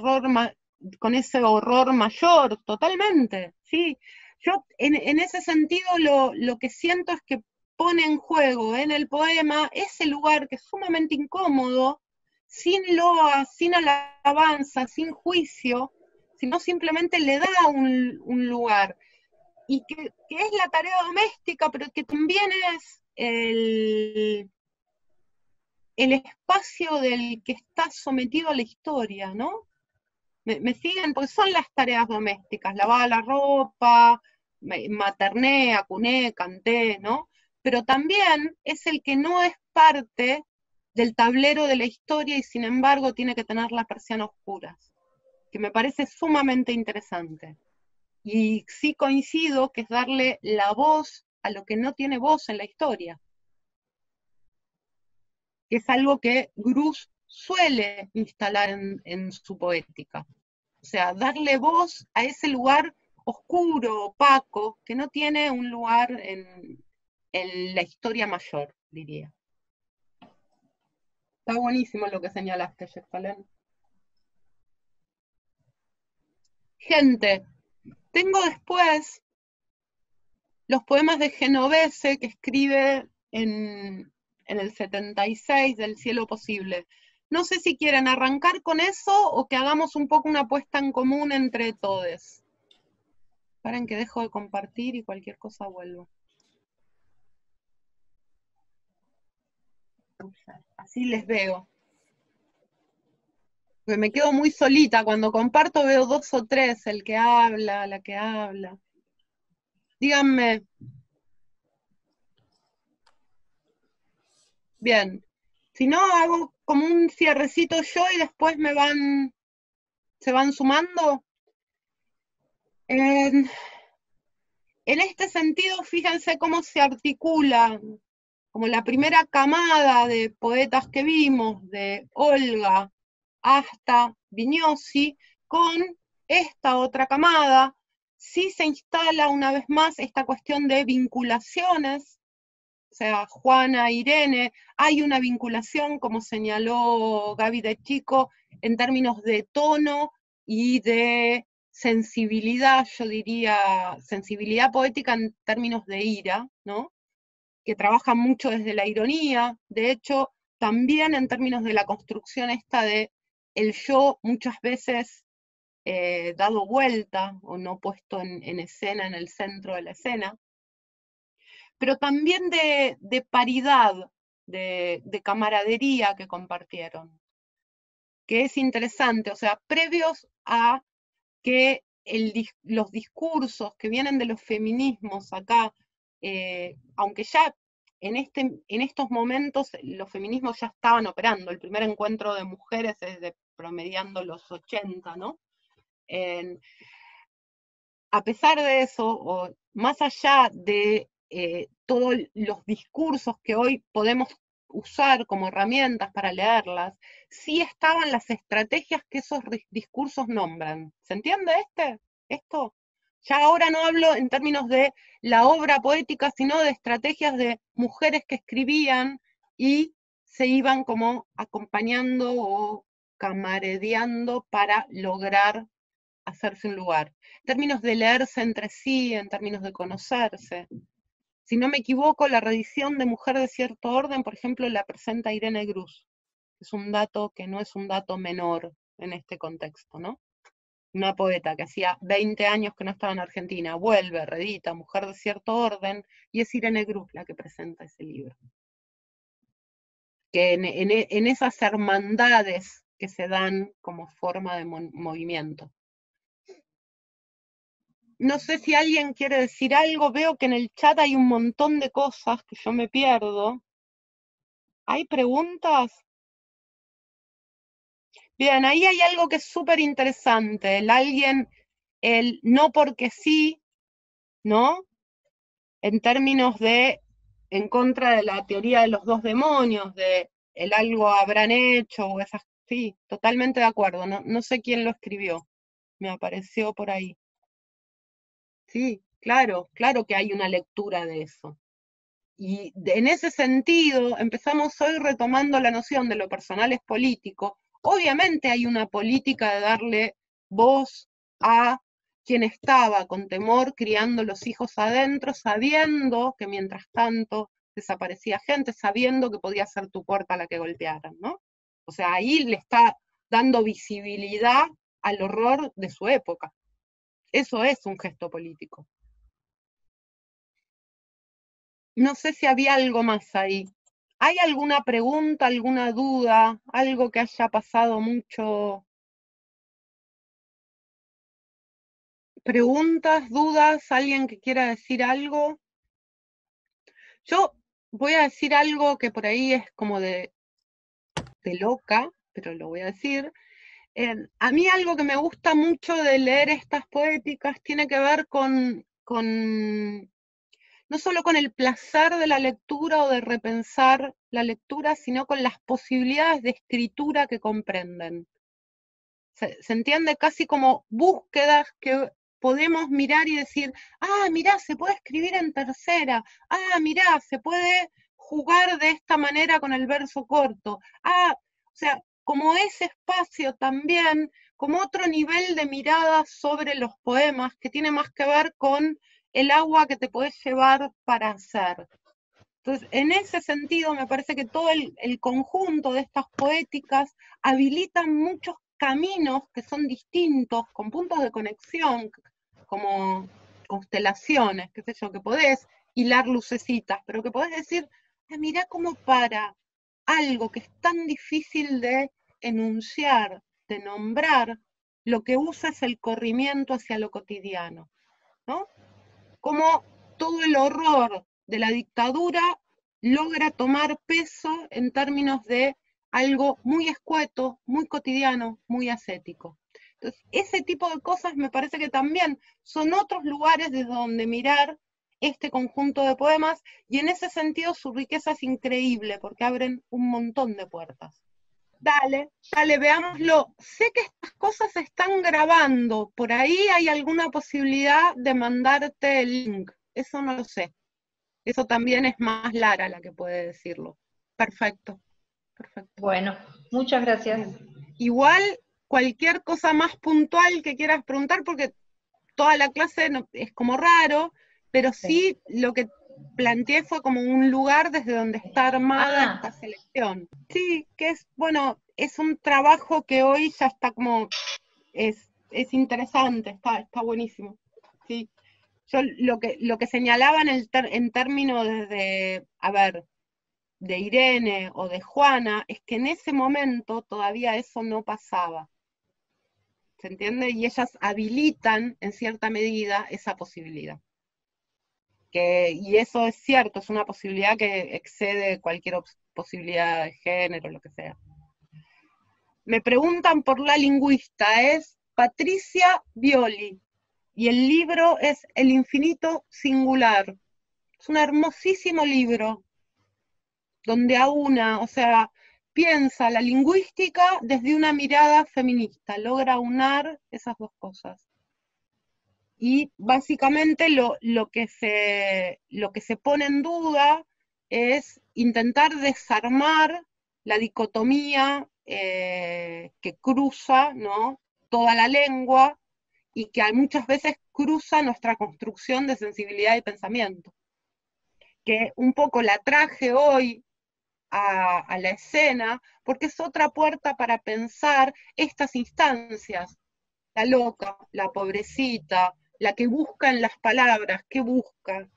con ese horror mayor, totalmente, sí. Yo en ese sentido lo que siento es que pone en juego en el poema ese lugar que es sumamente incómodo, sin loa, sin alabanza, sin juicio, sino simplemente le da un lugar. Y que es la tarea doméstica, pero que también es el espacio del que está sometido a la historia, ¿no? ¿Me siguen? Porque son las tareas domésticas, lavar la ropa, materné, acuné, canté, ¿no? Pero también es el que no es parte del tablero de la historia y sin embargo tiene que tener las persianas oscuras, que me parece sumamente interesante. Y sí coincido que es darle la voz a lo que no tiene voz en la historia, que es algo que Grus suele instalar en su poética. O sea, darle voz a ese lugar oscuro, opaco, que no tiene un lugar en la historia mayor, diría. Está buenísimo lo que señalaste, Jefalen. Gente, tengo después los poemas de Genovese que escribe en el 76 del cielo posible. No sé si quieren arrancar con eso o que hagamos un poco una puesta en común entre todos. Paren que dejo de compartir y cualquier cosa vuelvo. Así les veo. Porque me quedo muy solita. Cuando comparto veo 2 o 3, el que habla, la que habla. Díganme. Bien. Si no, hago como un cierrecito yo y después se van sumando. En este sentido, fíjense cómo se articula, como la primera camada de poetas que vimos, de Olga hasta Vignosi, con esta otra camada, sí se instala una vez más esta cuestión de vinculaciones, o sea, Juana, Irene, hay una vinculación, como señaló Gaby de Chico, en términos de tono y de sensibilidad, yo diría, sensibilidad poética en términos de ira, ¿no? Que trabaja mucho desde la ironía, de hecho, también en términos de la construcción esta de el yo muchas veces dado vuelta o no puesto en escena, en el centro de la escena, pero también de paridad, de camaradería que compartieron, que es interesante, o sea, previos a que los discursos que vienen de los feminismos acá, aunque ya en estos momentos los feminismos ya estaban operando, el primer encuentro de mujeres es de promediando los 80, ¿no? A pesar de eso, o más allá de todos los discursos que hoy podemos usar como herramientas para leerlas, sí estaban las estrategias que esos discursos nombran. ¿Se entiende esto? Ya ahora no hablo en términos de la obra poética, sino de estrategias de mujeres que escribían y se iban como acompañando o camaredeando para lograr hacerse un lugar. En términos de leerse entre sí, en términos de conocerse. Si no me equivoco, la reedición de Mujer de cierto orden, por ejemplo, la presenta Irene Grus. Es un dato que no es un dato menor en este contexto, ¿no? Una poeta que hacía 20 años que no estaba en Argentina, vuelve, reedita Mujer de cierto orden, y es Irene Grus la que presenta ese libro. Que en esas hermandades que se dan como forma de movimiento. No sé si alguien quiere decir algo, veo que en el chat hay un montón de cosas que yo me pierdo. ¿Hay preguntas? Bien, ahí hay algo que es súper interesante, el no porque sí, ¿no? En términos de, en contra de la teoría de los 2 demonios, de el algo habrán hecho, o esas, sí, totalmente de acuerdo, no sé quién lo escribió, me apareció por ahí. Sí, claro que hay una lectura de eso. Y en ese sentido, empezamos hoy retomando la noción de lo personal es político. Obviamente hay una política de darle voz a quien estaba con temor criando los hijos adentro, sabiendo que mientras tanto desaparecía gente sabiendo que podía ser tu puerta la que golpearan, ¿no? O sea, ahí le está dando visibilidad al horror de su época. Eso es un gesto político. No sé si había algo más ahí. ¿Hay alguna pregunta, alguna duda, algo que haya pasado mucho? ¿Preguntas, dudas? ¿Alguien que quiera decir algo? Yo voy a decir algo que por ahí es como de loca, pero lo voy a decir. A mí algo que me gusta mucho de leer estas poéticas tiene que ver con no solo con el placer de la lectura o de repensar la lectura, sino con las posibilidades de escritura que comprenden. Se entiende casi como búsquedas que podemos mirar y decir, ah, mirá, se puede escribir en tercera, ah, mirá, se puede jugar de esta manera con el verso corto, ah, o sea, como ese espacio también, como otro nivel de mirada sobre los poemas que tiene más que ver con el agua que te podés llevar para hacer. Entonces, en ese sentido, me parece que todo el conjunto de estas poéticas habilitan muchos caminos que son distintos, con puntos de conexión, como constelaciones, qué sé yo, que podés hilar lucecitas, pero que podés decir, mirá cómo para algo que es tan difícil de enunciar, de nombrar, lo que usa es el corrimiento hacia lo cotidiano, ¿no? Cómo todo el horror de la dictadura logra tomar peso en términos de algo muy escueto, muy cotidiano, muy ascético. Entonces, ese tipo de cosas me parece que también son otros lugares desde donde mirar este conjunto de poemas, y en ese sentido su riqueza es increíble, porque abren un montón de puertas. Dale, veámoslo. Sé que estas cosas se están grabando. ¿Por ahí hay alguna posibilidad de mandarte el link? Eso no lo sé. Eso también es más Lara la que puede decirlo. Perfecto, perfecto. Bueno, muchas gracias. Igual, cualquier cosa más puntual que quieras preguntar, porque toda la clase es como raro, pero sí lo que planteé fue como un lugar desde donde está armada esta selección. Sí, que es, bueno, es un trabajo que hoy ya está como, es interesante, está buenísimo. Sí. Yo lo que señalaba en términos de, a ver, de Irene o de Juana, es que en ese momento todavía eso no pasaba. ¿Se entiende? Y ellas habilitan en cierta medida esa posibilidad. Y eso es cierto, es una posibilidad que excede cualquier posibilidad de género, lo que sea. Me preguntan por la lingüista, es Patricia Violi, y el libro es El infinito singular. Es un hermosísimo libro, donde aúna, o sea, piensa la lingüística desde una mirada feminista, logra aunar esas dos cosas. Y básicamente lo que se pone en duda es intentar desarmar la dicotomía que cruza, ¿no?, toda la lengua, y que muchas veces cruza nuestra construcción de sensibilidad y pensamiento. Que un poco la traje hoy a la escena, porque es otra puerta para pensar estas instancias. La loca, la pobrecita, la que busca en las palabras, ¿qué busca?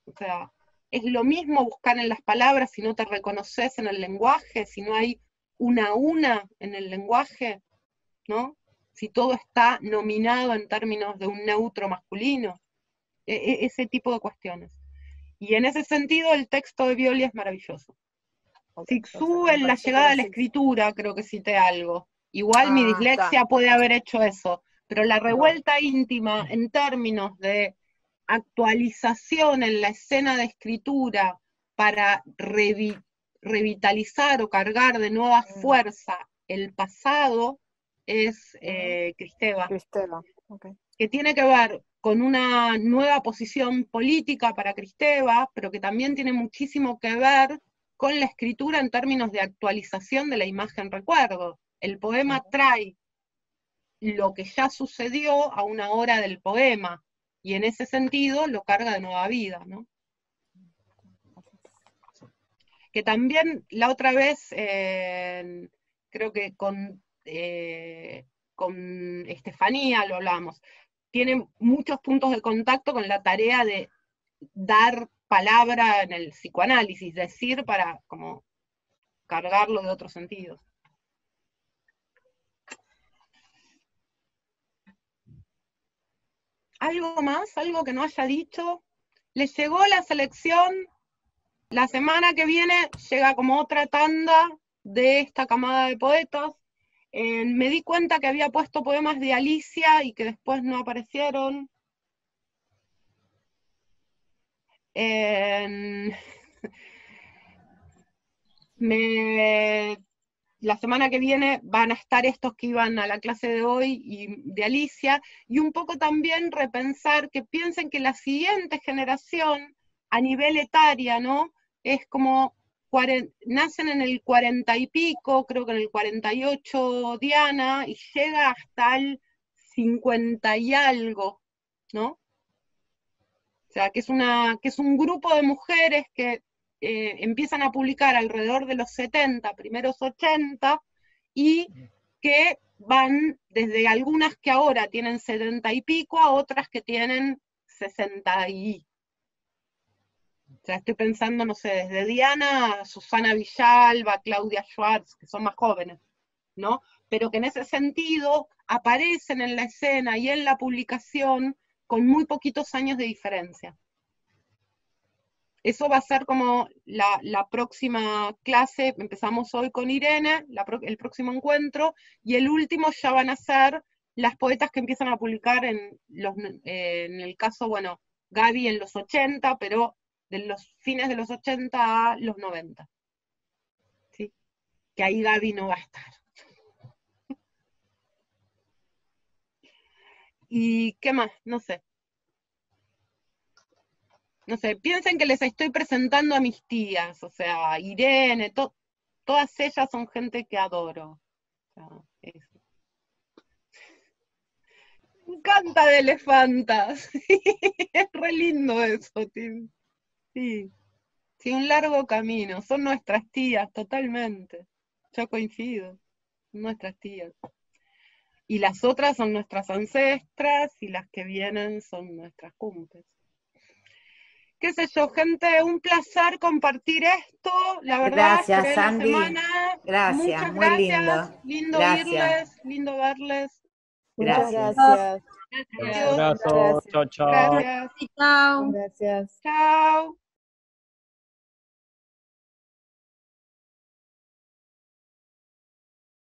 O sea, es lo mismo buscar en las palabras si no te reconoces en el lenguaje, si no hay una en el lenguaje, ¿no? Si todo está nominado en términos de un neutro masculino, ese tipo de cuestiones. Y en ese sentido el texto de Violi es maravilloso. Cixous en La llegada a la escritura, creo que cité algo. Igual mi dislexia puede haber hecho eso, pero la revuelta íntima en términos de actualización en la escena de escritura para revitalizar o cargar de nueva fuerza el pasado es Kristeva. Okay. Que tiene que ver con una nueva posición política para Kristeva, pero que también tiene muchísimo que ver con la escritura en términos de actualización de la imagen recuerdo. El poema trae lo que ya sucedió a una hora del poema, y en ese sentido lo carga de nueva vida, ¿no? que también la otra vez, creo que con Estefanía lo hablamos, tiene muchos puntos de contacto con la tarea de dar palabra en el psicoanálisis, decir para como cargarlo de otros sentidos. ¿Algo más? ¿Algo que no haya dicho? ¿Les llegó la selección? La semana que viene llega como otra tanda de esta camada de poetas. Me di cuenta que había puesto poemas de Alicia y que después no aparecieron. La semana que viene van a estar estos que iban a la clase de hoy y de Alicia, y un poco también repensar que piensen que la siguiente generación, a nivel etaria, ¿no? Es como, nacen en el 40 y pico, creo que en el 48 Diana, y llega hasta el 50 y algo, ¿no? O sea, que es un grupo de mujeres que empiezan a publicar alrededor de los 70, primeros 80, y que van desde algunas que ahora tienen 70 y pico a otras que tienen 60 y... O sea, estoy pensando, no sé, desde Diana, Susana Villalba, Claudia Schwartz, que son más jóvenes, ¿no? Pero que en ese sentido aparecen en la escena y en la publicación con muy poquitos años de diferencia. Eso va a ser como la próxima clase. Empezamos hoy con Irene, el próximo encuentro, y el último ya van a ser las poetas que empiezan a publicar en el caso, bueno, Gaby en los 80, pero de los fines de los 80 a los 90. ¿Sí? Que ahí Gaby no va a estar. ¿Y qué más? No sé. No sé, piensen que les estoy presentando a mis tías, o sea, Irene, todas ellas son gente que adoro. O sea, me encanta de elefantas. Es re lindo eso, Tim. Sí. Sí, un largo camino. Son nuestras tías, totalmente. Yo coincido. Nuestras tías. Y las otras son nuestras ancestras, y las que vienen son nuestras cumples. Qué sé yo, gente, un placer compartir esto. La verdad, Gracias, Sandy. Gracias, muchas muy gracias. Lindo gracias. Oírles, lindo verles. Muchas Gracias. gracias. Un abrazo. Chao, chao. Gracias. Chao. Gracias. Chao.